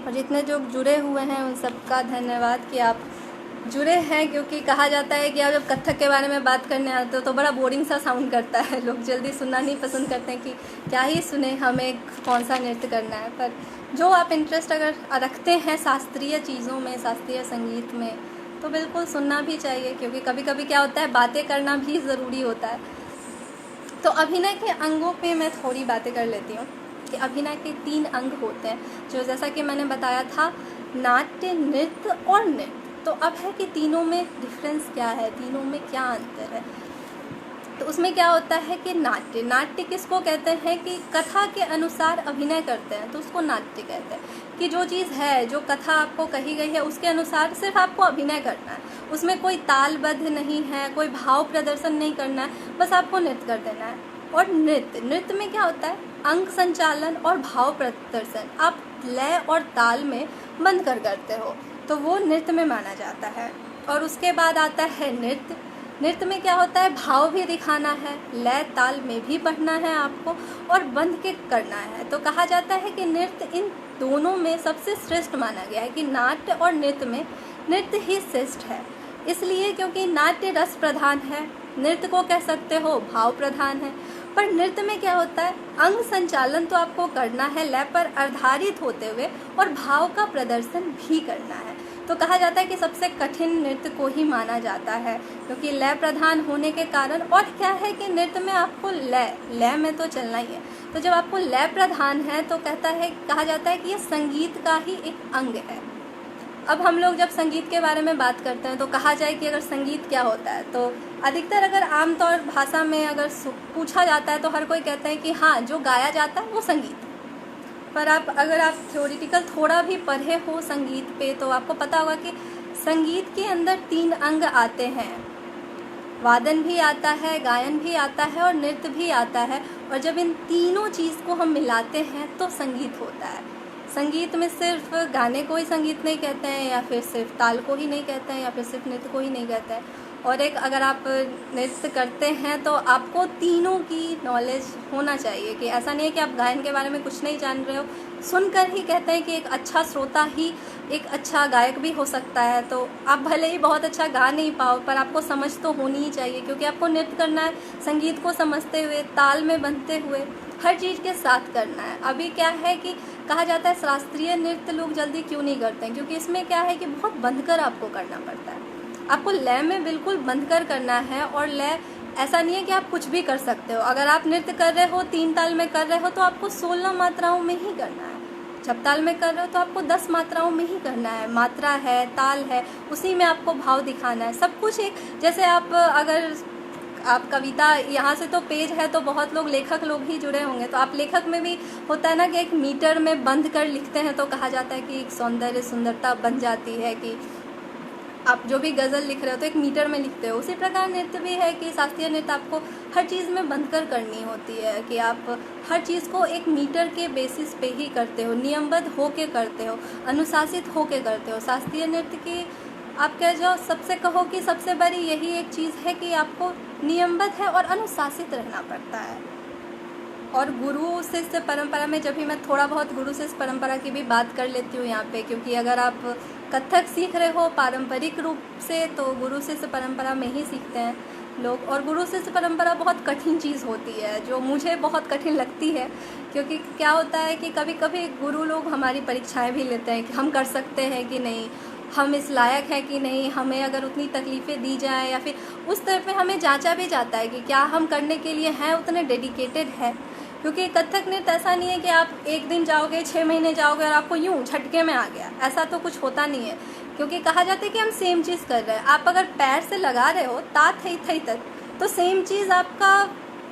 और जितने जो जुड़े हुए हैं उन सबका धन्यवाद कि आप जुड़े हैं, क्योंकि कहा जाता है कि आप जब कथक के बारे में बात करने आते हो तो बड़ा बोरिंग सा साउंड करता है। लोग जल्दी सुनना नहीं पसंद करते हैं कि क्या ही सुने, हमें कौन सा नृत्य करना है। पर जो आप इंटरेस्ट अगर रखते हैं शास्त्रीय चीज़ों में, शास्त्रीय संगीत में, तो बिल्कुल सुनना भी चाहिए, क्योंकि कभी कभी क्या होता है, बातें करना भी ज़रूरी होता है। तो अभिनय के अंगों पे मैं थोड़ी बातें कर लेती हूँ कि अभिनय के 3 अंग होते हैं, जो जैसा कि मैंने बताया था, नाट्य, नृत्य और नृत्य। तो अब है कि तीनों में डिफरेंस क्या है, तीनों में क्या अंतर है। तो उसमें क्या होता है कि नाट्य, नाट्य किसको कहते हैं कि कथा के अनुसार अभिनय करते हैं, तो उसको नाट्य कहते हैं। कि जो चीज़ है, जो कथा आपको कही गई है उसके अनुसार सिर्फ आपको अभिनय करना है, उसमें कोई तालबद्ध नहीं है, कोई भाव प्रदर्शन नहीं करना है, बस आपको नृत्य कर देना है। और नृत्य, नृत्य में क्या होता है, अंग संचालन और भाव प्रदर्शन आप लय और ताल में बंद कर करते हो, तो वो नृत्य में माना जाता है। और उसके बाद आता है नृत्य। नृत्य में क्या होता है, भाव भी दिखाना है, लय ताल में भी बढ़ना है आपको, और बंध के करना है। तो कहा जाता है कि नृत्य इन दोनों में सबसे श्रेष्ठ माना गया है, कि नाट्य और नृत्य में नृत्य ही श्रेष्ठ है। इसलिए क्योंकि नाट्य रस प्रधान है, नृत्य को कह सकते हो भाव प्रधान है। पर नृत्य में क्या होता है, अंग संचालन तो आपको करना है लय पर आधारित होते हुए, और भाव का प्रदर्शन भी करना है। तो कहा जाता है कि सबसे कठिन नृत्य को ही माना जाता है, क्योंकि लय प्रधान होने के कारण। और क्या है कि नृत्य में आपको लय में तो चलना ही है। तो जब आपको लय प्रधान है तो कहा जाता है कि ये संगीत का ही एक अंग है। अब हम लोग जब संगीत के बारे में बात करते हैं तो कहा जाए कि अगर संगीत क्या होता है, तो अधिकतर अगर आमतौर भाषा में अगर पूछा जाता है तो हर कोई कहते हैं कि हाँ, जो गाया जाता है वो संगीत है। पर अगर आप थ्योरेटिकल थोड़ा भी पढ़े हो संगीत पे तो आपको पता होगा कि संगीत के अंदर 3 अंग आते हैं। वादन भी आता है, गायन भी आता है और नृत्य भी आता है। और जब इन तीनों चीज़ को हम मिलाते हैं तो संगीत होता है। संगीत में सिर्फ गाने को ही संगीत नहीं कहते हैं, या फिर सिर्फ ताल को ही नहीं कहते हैं, या फिर सिर्फ नृत्य को ही नहीं कहते हैं। और एक अगर आप नृत्य करते हैं तो आपको तीनों की नॉलेज होना चाहिए, कि ऐसा नहीं है कि आप गायन के बारे में कुछ नहीं जान रहे हो। सुनकर ही कहते हैं कि एक अच्छा श्रोता ही एक अच्छा गायक भी हो सकता है। तो आप भले ही बहुत अच्छा गा नहीं पाओ, पर आपको समझ तो होनी ही चाहिए, क्योंकि आपको नृत्य करना है संगीत को समझते हुए, ताल में बनते हुए, हर चीज़ के साथ करना है। अभी क्या है कि कहा जाता है शास्त्रीय नृत्य लोग जल्दी क्यों नहीं करते हैं, क्योंकि इसमें क्या है कि बहुत बंध कर आपको करना पड़ता है। आपको लय में बिल्कुल बंध कर करना है। और लय ऐसा नहीं है कि आप कुछ भी कर सकते हो। अगर आप नृत्य कर रहे हो, 3 ताल में कर रहे हो, तो आपको 16 मात्राओं में ही करना है। जब ताल में कर रहे हो तो आपको 10 मात्राओं में ही करना है। मात्रा है, ताल है, उसी में आपको भाव दिखाना है। सब कुछ एक, जैसे अगर आप कविता, यहाँ से तो पेज है तो बहुत लोग लेखक लोग ही जुड़े होंगे, तो आप लेखक में भी होता है ना कि एक मीटर में बंध कर लिखते हैं, तो कहा जाता है कि एक सुंदरता बन जाती है, कि आप जो भी गज़ल लिख रहे हो तो एक मीटर में लिखते हो। उसी प्रकार नृत्य भी है कि शास्त्रीय नृत्य आपको हर चीज़ में बंध कर करनी होती है, कि आप हर चीज़ को एक मीटर के बेसिस पे ही करते हो, नियमबद्ध होके करते हो, अनुशासित होके करते हो। शास्त्रीय नृत्य की आप कह जाओ, सबसे कहो कि सबसे बड़ी यही एक चीज़ है कि आपको नियमबद्ध है और अनुशासित रहना पड़ता है। और गुरु शिष्य परंपरा में जब भी मैं थोड़ा बहुत गुरु शिष्य परंपरा की भी बात कर लेती हूँ यहाँ पे, क्योंकि अगर आप कथक सीख रहे हो पारंपरिक रूप से तो गुरु शिष्य परंपरा में ही सीखते हैं लोग। और गुरु शिष्य परंपरा बहुत कठिन चीज़ होती है, जो मुझे बहुत कठिन लगती है, क्योंकि क्या होता है कि कभी कभी गुरु लोग हमारी परीक्षाएं भी लेते हैं कि हम कर सकते हैं कि नहीं, हम इस लायक हैं कि नहीं, हमें अगर उतनी तकलीफ़ें दी जाएँ, या फिर उस तरफ में हमें जांचा भी जाता है कि क्या हम करने के लिए हैं उतने डेडिकेटेड है। क्योंकि कथक नृत्य ऐसा नहीं है कि आप एक दिन जाओगे, 6 महीने जाओगे और आपको यूँ झटके में आ गया, ऐसा तो कुछ होता नहीं है। क्योंकि कहा जाता है कि हम सेम चीज़ कर रहे हैं। आप अगर पैर से लगा रहे हो ता थई थई तक, तो सेम चीज़ आपका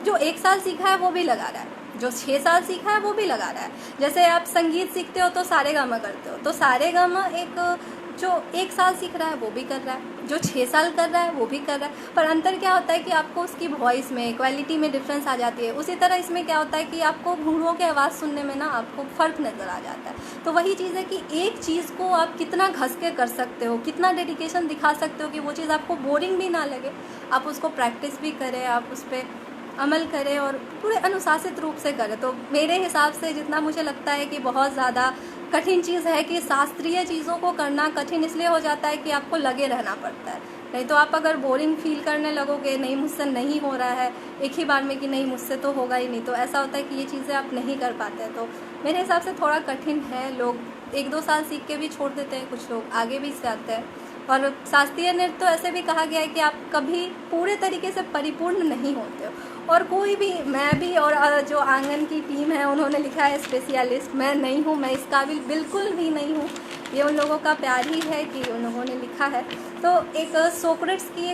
जो 1 साल सीखा है वो भी लगा रहा है, जो 6 साल सीखा है वो भी लगा रहा है। जैसे आप संगीत सीखते हो तो सारेगामा करते हो, तो सारेगामा एक जो 1 साल सीख रहा है वो भी कर रहा है, जो 6 साल कर रहा है वो भी कर रहा है। पर अंतर क्या होता है कि आपको उसकी वॉइस में, क्वालिटी में डिफरेंस आ जाती है। उसी तरह इसमें क्या होता है कि आपको घुंघरुओं की आवाज़ सुनने में ना आपको फ़र्क नज़र आ जाता है। तो वही चीज़ है कि एक चीज़ को आप कितना घस के कर सकते हो, कितना डेडिकेशन दिखा सकते हो कि वो चीज़ आपको बोरिंग भी ना लगे, आप उसको प्रैक्टिस भी करें, आप उस पर अमल करें और पूरे अनुशासित रूप से करें। तो मेरे हिसाब से जितना मुझे लगता है कि बहुत ज़्यादा कठिन चीज़ है कि शास्त्रीय चीज़ों को करना कठिन इसलिए हो जाता है कि आपको लगे रहना पड़ता है। नहीं तो आप अगर बोरिंग फील करने लगोगे, नहीं मुझसे नहीं हो रहा है, एक ही बार में कि नहीं मुझसे तो होगा ही नहीं, तो ऐसा होता है कि ये चीज़ें आप नहीं कर पाते हैं। तो मेरे हिसाब से थोड़ा कठिन है। लोग 1-2 साल सीख के भी छोड़ देते हैं, कुछ लोग आगे भी जाते हैं। और शास्त्रीय नृत्य तो ऐसे भी कहा गया है कि आप कभी पूरे तरीके से परिपूर्ण नहीं होते हो। और कोई भी, मैं भी और जो आंगन की टीम है उन्होंने लिखा है स्पेशलिस्ट, मैं नहीं हूँ, मैं इस काबिल बिल्कुल भी नहीं हूँ। ये उन लोगों का प्यार ही है कि उन लोगों ने लिखा है। तो एक सोक्रेट्स की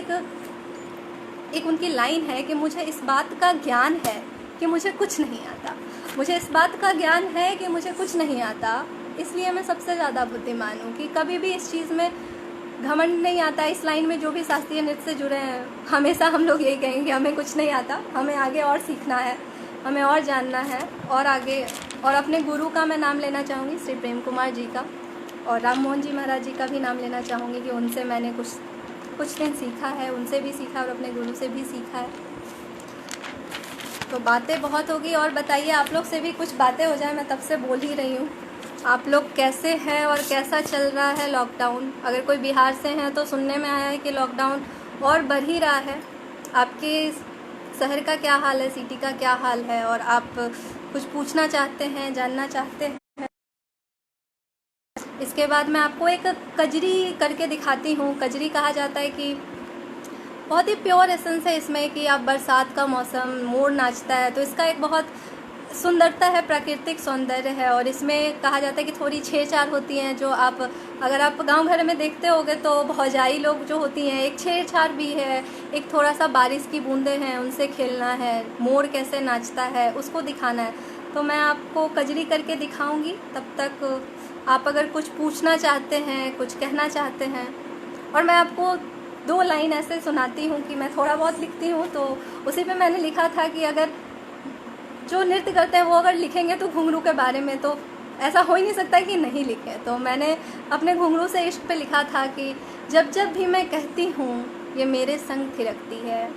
एक उनकी लाइन है कि मुझे इस बात का ज्ञान है कि मुझे कुछ नहीं आता, मुझे इस बात का ज्ञान है कि मुझे कुछ नहीं आता, इसलिए मैं सबसे ज़्यादा बुद्धिमान हूँ। कि कभी भी इस चीज़ में घमंड नहीं आता। इस लाइन में जो भी शास्त्रीय नृत्य से जुड़े हैं हमेशा हम लोग यही कहेंगे कि हमें कुछ नहीं आता, हमें आगे और सीखना है, हमें और जानना है और आगे। और अपने गुरु का मैं नाम लेना चाहूँगी, श्री प्रेम कुमार जी का, और राम मोहन जी महाराज जी का भी नाम लेना चाहूँगी कि उनसे मैंने कुछ दिन सीखा है, उनसे भी सीखा और अपने गुरु से भी सीखा है। तो बातें बहुत होगी, और बताइए आप लोग से भी कुछ बातें हो जाए, मैं तब से बोल ही रही हूँ। आप लोग कैसे हैं और कैसा चल रहा है लॉकडाउन? अगर कोई बिहार से हैं तो सुनने में आया है कि लॉकडाउन और बढ़ ही रहा है। आपके शहर का क्या हाल है, सिटी का क्या हाल है, और आप कुछ पूछना चाहते हैं, जानना चाहते हैं? इसके बाद मैं आपको एक कजरी करके दिखाती हूँ। कजरी कहा जाता है कि बहुत ही प्योर एसेंस है इसमें, कि आप बरसात का मौसम, मोर नाचता है, तो इसका एक बहुत सुंदरता है, प्राकृतिक सौंदर्य है। और इसमें कहा जाता है कि थोड़ी छेड़छाड़ होती हैं, जो अगर आप गांव घर में देखते होगे तो भौजाई लोग जो होती हैं, एक छेड़छाड़ भी है, एक थोड़ा सा बारिश की बूंदें हैं उनसे खेलना है, मोर कैसे नाचता है उसको दिखाना है। तो मैं आपको कजरी करके दिखाऊंगी। तब तक आप अगर कुछ पूछना चाहते हैं, कुछ कहना चाहते हैं, और मैं आपको 2 लाइन ऐसे सुनाती हूँ कि मैं थोड़ा बहुत लिखती हूँ, तो उसी पे मैंने लिखा था कि अगर जो नृत्य करते हैं वो अगर लिखेंगे तो घुंघरू के बारे में, तो ऐसा हो ही नहीं सकता कि नहीं लिखें। तो मैंने अपने घुंघरू से इश्क पे लिखा था कि जब जब भी मैं कहती हूँ ये मेरे संग थिरकती है,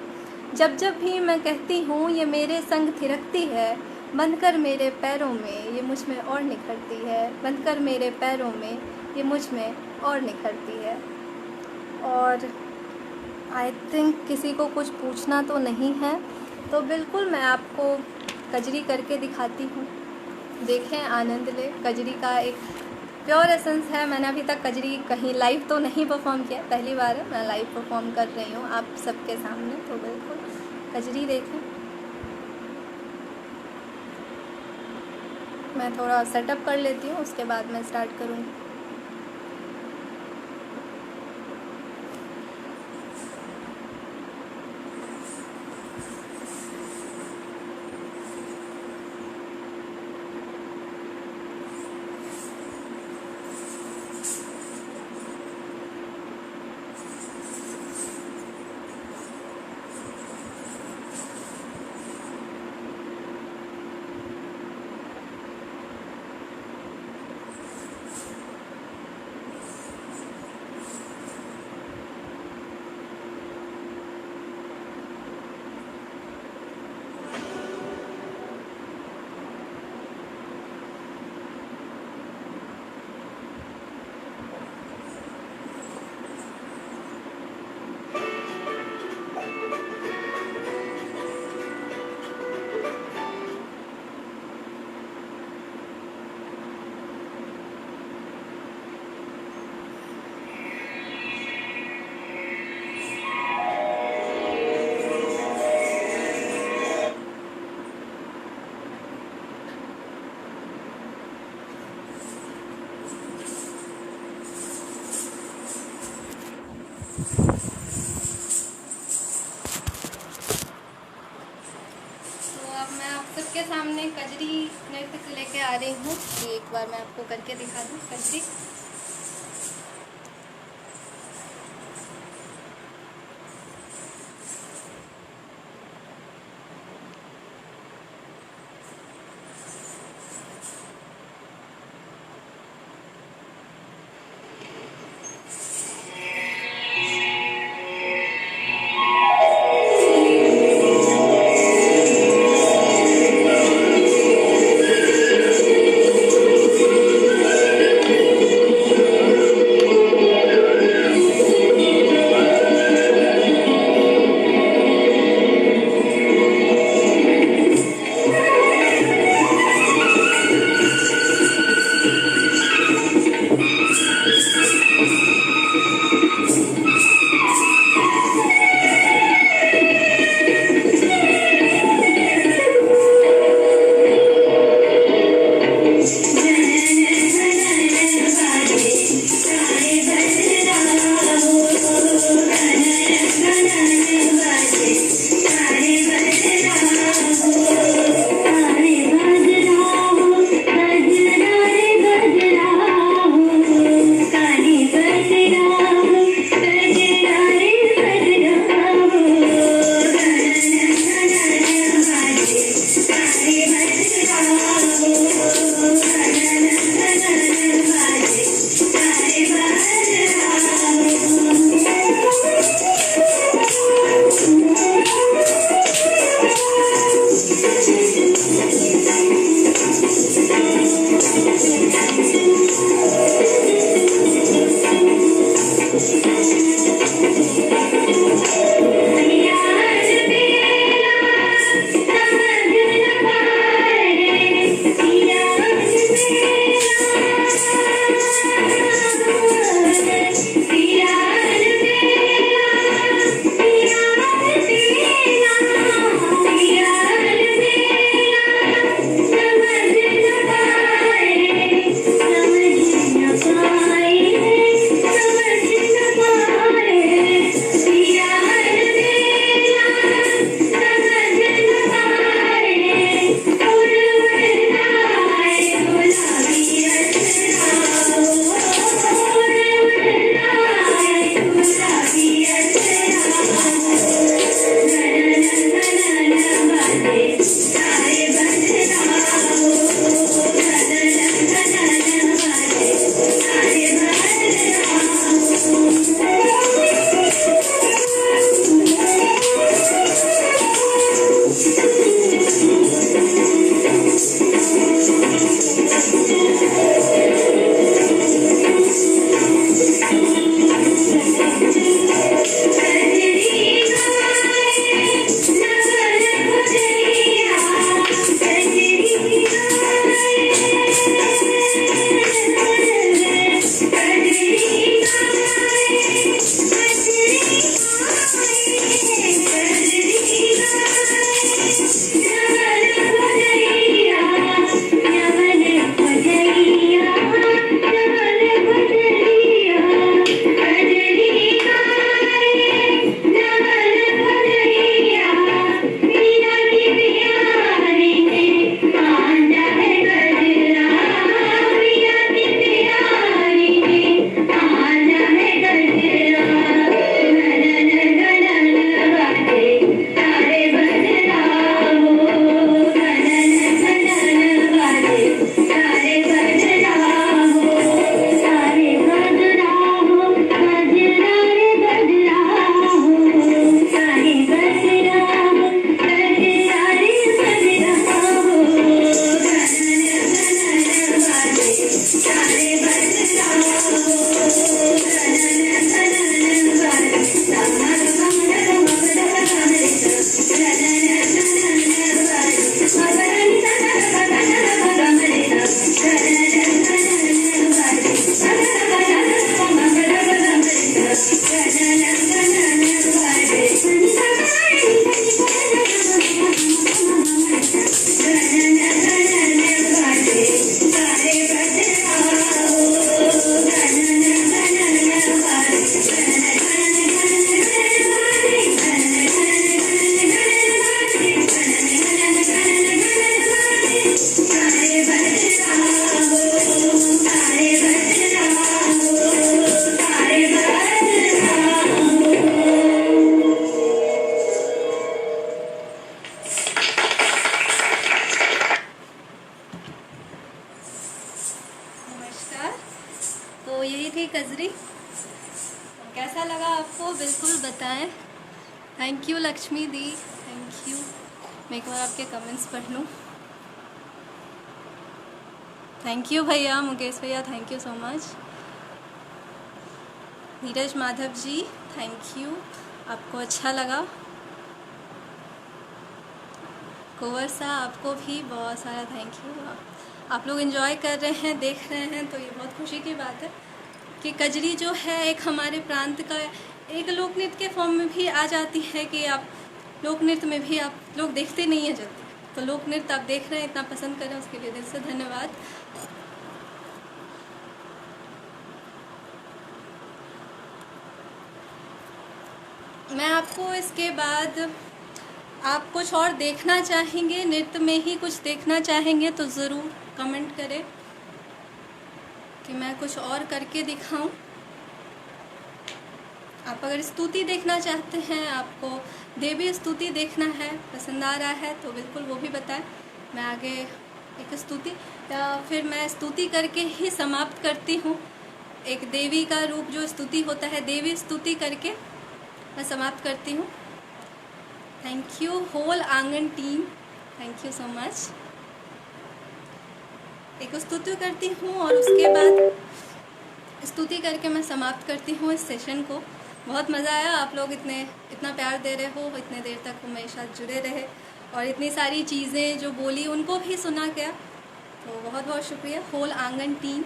जब जब भी मैं कहती हूँ ये मेरे संग थिरकती है, बंधकर मेरे पैरों में ये मुझ में और निखरती है, बंधकर मेरे पैरों में ये मुझ में और निखरती है। और आई थिंक किसी को कुछ पूछना तो नहीं है, तो बिल्कुल मैं आपको कजरी करके दिखाती हूँ। देखें, आनंद लें। कजरी का एक प्योर एसेंस है। मैंने अभी तक कजरी कहीं लाइव तो नहीं परफॉर्म किया, पहली बार है मैं लाइव परफॉर्म कर रही हूँ आप सबके सामने, तो बिल्कुल कजरी देखें। मैं थोड़ा सेटअप कर लेती हूँ, उसके बाद मैं स्टार्ट करूँगी। सबके सामने कजरी नृत्य लेके आ रही हूँ। एक बार मैं आपको करके दिखा दूँ कजरी। कजरी। कैसा लगा आपको बिल्कुल बताएं। Thank you Lakshmi the, thank you. मैं एक बार आपके कमेंट्स पढ़ लूँ। थैंक यू भैया, मुकेश भैया thank you so much. Neeraj Madhav ji thank you, आपको अच्छा लगा। कुंवर सा आपको भी बहुत सारा थैंक यू। आप लोग एंजॉय कर रहे हैं, देख रहे हैं, तो ये बहुत खुशी की बात है कि कजरी जो है एक हमारे प्रांत का एक लोक नृत्य के फॉर्म में भी आ जाती है कि आप लोक नृत्य में भी आप लोग देखते नहीं हैं जल्दी, तो लोक नृत्य आप देख रहे हैं, इतना पसंद कर रहे हैं, उसके लिए दिल से धन्यवाद। मैं आपको इसके बाद आप कुछ और देखना चाहेंगे, नृत्य में ही कुछ देखना चाहेंगे तो ज़रूर कमेंट करें कि मैं कुछ और करके दिखाऊं। आप अगर स्तुति देखना चाहते हैं, आपको देवी स्तुति देखना है, पसंद आ रहा है तो बिल्कुल वो भी बताएं। मैं आगे एक स्तुति या फिर मैं स्तुति करके ही समाप्त करती हूँ। एक देवी का रूप जो स्तुति होता है, देवी स्तुति करके मैं समाप्त करती हूँ। थैंक यू होल आंगन team, thank you so much. एक स्तुति करती हूँ और उसके बाद स्तुति करके मैं समाप्त करती हूँ इस सेशन को। बहुत मज़ा आया, आप लोग इतना प्यार दे रहे हो, इतने देर तक मेरे साथ जुड़े रहे और इतनी सारी चीज़ें जो बोली उनको भी सुना गया, तो बहुत बहुत शुक्रिया होल आंगन टीम।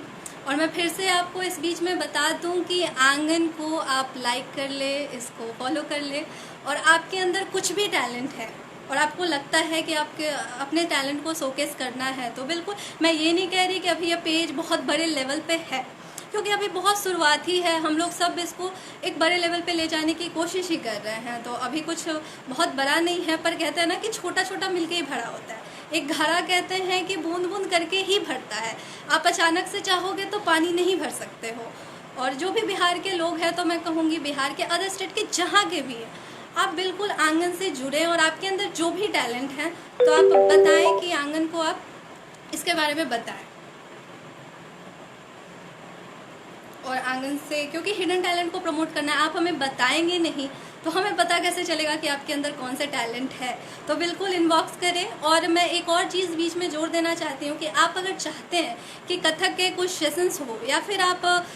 और मैं फिर से आपको इस बीच में बता दूं कि आंगन को आप लाइक कर ले, इसको फॉलो कर ले, और आपके अंदर कुछ भी टैलेंट है और आपको लगता है कि आपके अपने टैलेंट को शोकेस करना है, तो बिल्कुल मैं ये नहीं कह रही कि अभी ये पेज बहुत बड़े लेवल पे है, क्योंकि अभी बहुत शुरुआत ही है। हम लोग सब इसको एक बड़े लेवल पे ले जाने की कोशिश ही कर रहे हैं, तो अभी कुछ बहुत बड़ा नहीं है। पर कहते हैं ना कि छोटा छोटा मिलके ही भरा होता है। एक घड़ा कहते हैं कि बूंद बूंद करके ही भरता है। आप अचानक से चाहोगे तो पानी नहीं भर सकते हो। और जो भी बिहार के लोग हैं, तो मैं कहूँगी बिहार के, अदर स्टेट के, जहाँ के भी हैं, आप बिल्कुल आंगन से जुड़े और आपके अंदर जो भी टैलेंट है तो आप बताएं कि आंगन को आप इसके बारे में बताएं। और आंगन से, क्योंकि हिडन टैलेंट को प्रमोट करना है, आप हमें बताएंगे नहीं तो हमें पता कैसे चलेगा कि आपके अंदर कौन से टैलेंट है। तो बिल्कुल इनबॉक्स करें। और मैं एक और चीज़ बीच में जोड़ देना चाहती हूँ कि आप अगर चाहते हैं कि कथक के कुछ सेशंस हो, या फिर आप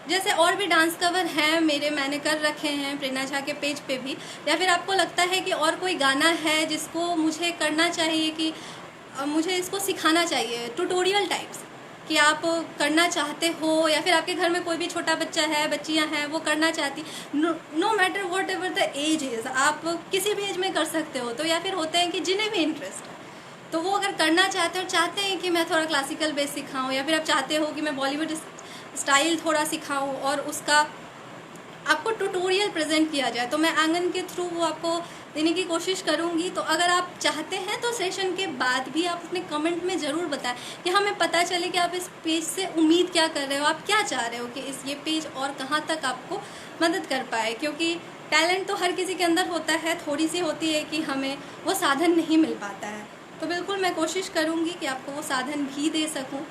जैसे और भी डांस कवर हैं मेरे, मैंने कर रखे हैं प्रेरणा झा के पेज पे भी, या फिर आपको लगता है कि और कोई गाना है जिसको मुझे करना चाहिए, कि मुझे इसको सिखाना चाहिए, ट्यूटोरियल टाइप्स कि आप करना चाहते हो, या फिर आपके घर में कोई भी छोटा बच्चा है, बच्चियां हैं, वो करना चाहती, no matter whatever the age is, आप किसी भी एज में कर सकते हो। तो या फिर होते हैं कि जिन्हें भी इंटरेस्ट है, तो वो अगर करना चाहते हो, चाहते हैं कि मैं थोड़ा क्लासिकल बेस सिखाऊं, या फिर आप चाहते हो कि मैं बॉलीवुड स्टाइल थोड़ा सिखाऊं और उसका आपको ट्यूटोरियल प्रेजेंट किया जाए, तो मैं आंगन के थ्रू वो आपको देने की कोशिश करूंगी। तो अगर आप चाहते हैं तो सेशन के बाद भी आप अपने कमेंट में ज़रूर बताएं कि हमें पता चले कि आप इस पेज से उम्मीद क्या कर रहे हो, आप क्या चाह रहे हो कि ये पेज और कहाँ तक आपको मदद कर पाए। क्योंकि टैलेंट तो हर किसी के अंदर होता है, थोड़ी सी होती है कि हमें वो साधन नहीं मिल पाता है। तो बिल्कुल मैं कोशिश करूँगी कि आपको वो साधन भी दे सकूँ।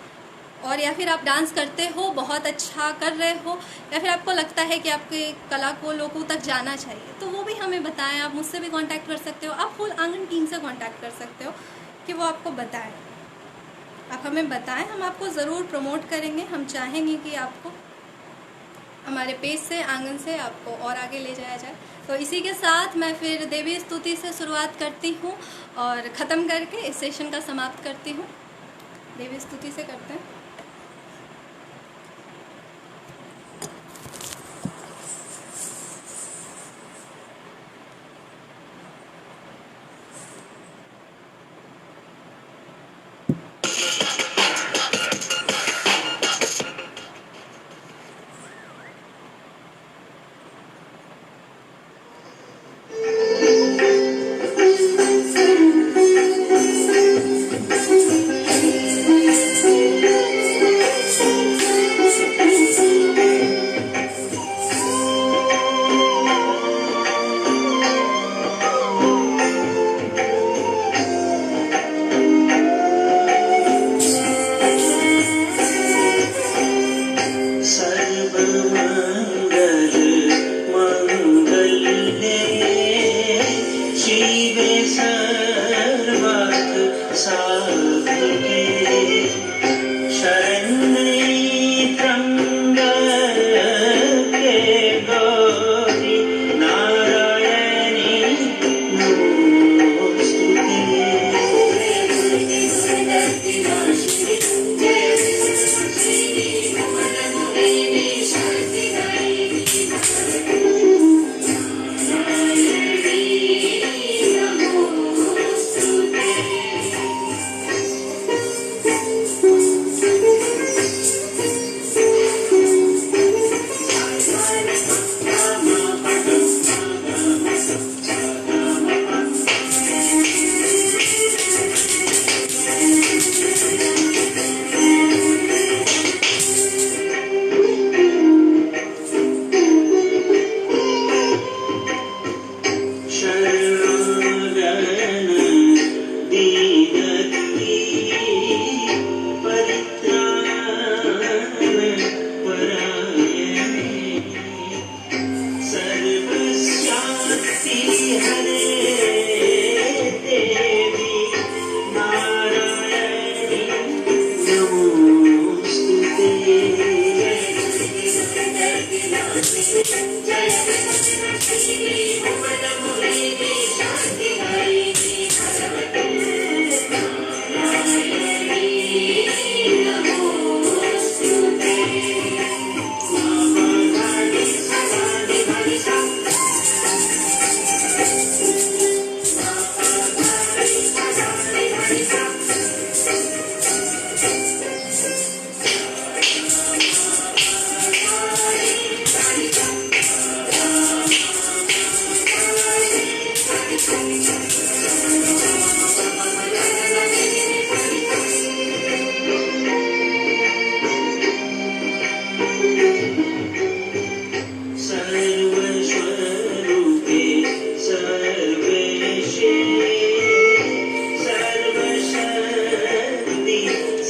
और या फिर आप डांस करते हो, बहुत अच्छा कर रहे हो, या फिर आपको लगता है कि आपके कला को लोगों तक जाना चाहिए, तो वो भी हमें बताएं। आप मुझसे भी कांटेक्ट कर सकते हो, आप फुल आंगन टीम से कांटेक्ट कर सकते हो कि वो आपको बताएं। आप हमें बताएं, हम आपको ज़रूर प्रमोट करेंगे। हम चाहेंगे कि आपको हमारे पेज से, आंगन से आपको और आगे ले जाया जाए। तो इसी के साथ मैं फिर देवी स्तुति से शुरुआत करती हूँ और ख़त्म करके इस सेशन का समाप्त करती हूँ। देवी स्तुति से करते हैं। शिवे सर्वार्थ साधके शरण्ये त्र्यम्बके गौरी नारायणी नमोस्तुते। सर्वस्वरूपे सर्वेशे सर्वशक्ति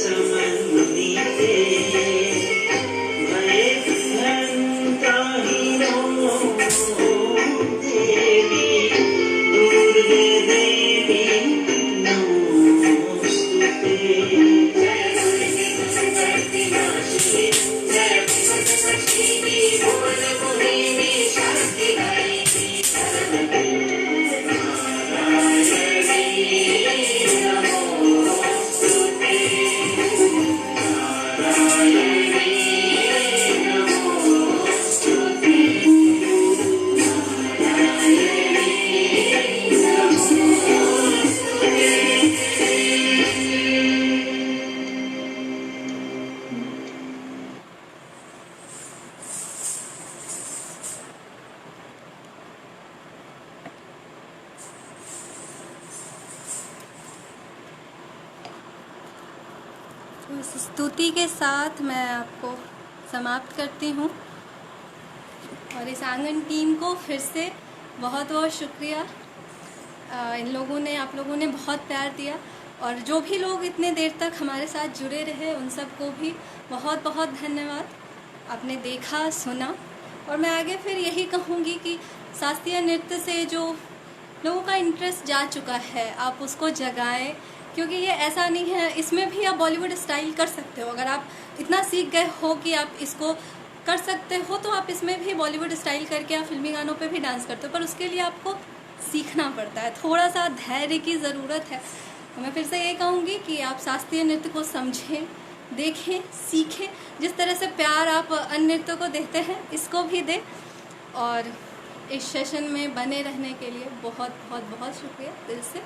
समन्विते भयभ्रान्ताहिनो देवी दुर्गे देवी नमोस्तुते। तो इस स्तुति के साथ मैं आपको समाप्त करती हूँ और इस आंगन टीम को फिर से बहुत बहुत शुक्रिया। आप लोगों ने बहुत प्यार दिया और जो भी लोग इतने देर तक हमारे साथ जुड़े रहे उन सबको भी बहुत बहुत धन्यवाद। आपने देखा, सुना और मैं आगे फिर यही कहूँगी कि शास्त्रीय नृत्य से जो लोगों का इंटरेस्ट जा चुका है आप उसको जगाएं, क्योंकि ये ऐसा नहीं है, इसमें भी आप बॉलीवुड स्टाइल कर सकते हो। अगर आप इतना सीख गए हो कि आप इसको कर सकते हो तो आप इसमें भी बॉलीवुड स्टाइल करके आप फिल्मी गानों पे भी डांस करते हो, पर उसके लिए आपको सीखना पड़ता है, थोड़ा सा धैर्य की ज़रूरत है। तो मैं फिर से ये कहूँगी कि आप शास्त्रीय नृत्य को समझें, देखें, सीखें। जिस तरह से प्यार आप अन्य नृत्यों को देते हैं इसको भी दें। और इस सेशन में बने रहने के लिए बहुत बहुत बहुत शुक्रिया दिल से।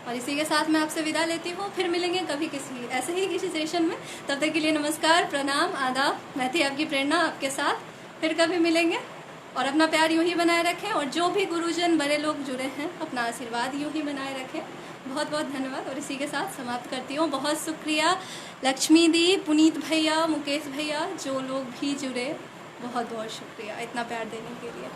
और इसी के साथ मैं आपसे विदा लेती हूँ। फिर मिलेंगे कभी किसी ऐसे ही किसी सेशन में। तब तक के लिए नमस्कार, प्रणाम, आदाब। मैं थी आपकी प्रेरणा, आपके साथ फिर कभी मिलेंगे। और अपना प्यार यूँ ही बनाए रखें और जो भी गुरुजन बड़े लोग जुड़े हैं अपना आशीर्वाद यूँ ही बनाए रखें। बहुत बहुत धन्यवाद और इसी के साथ समाप्त करती हूँ। बहुत शुक्रिया लक्ष्मी दी, पुनीत भैया, मुकेश भैया, जो लोग भी जुड़े, बहुत बहुत शुक्रिया इतना प्यार देने के लिए।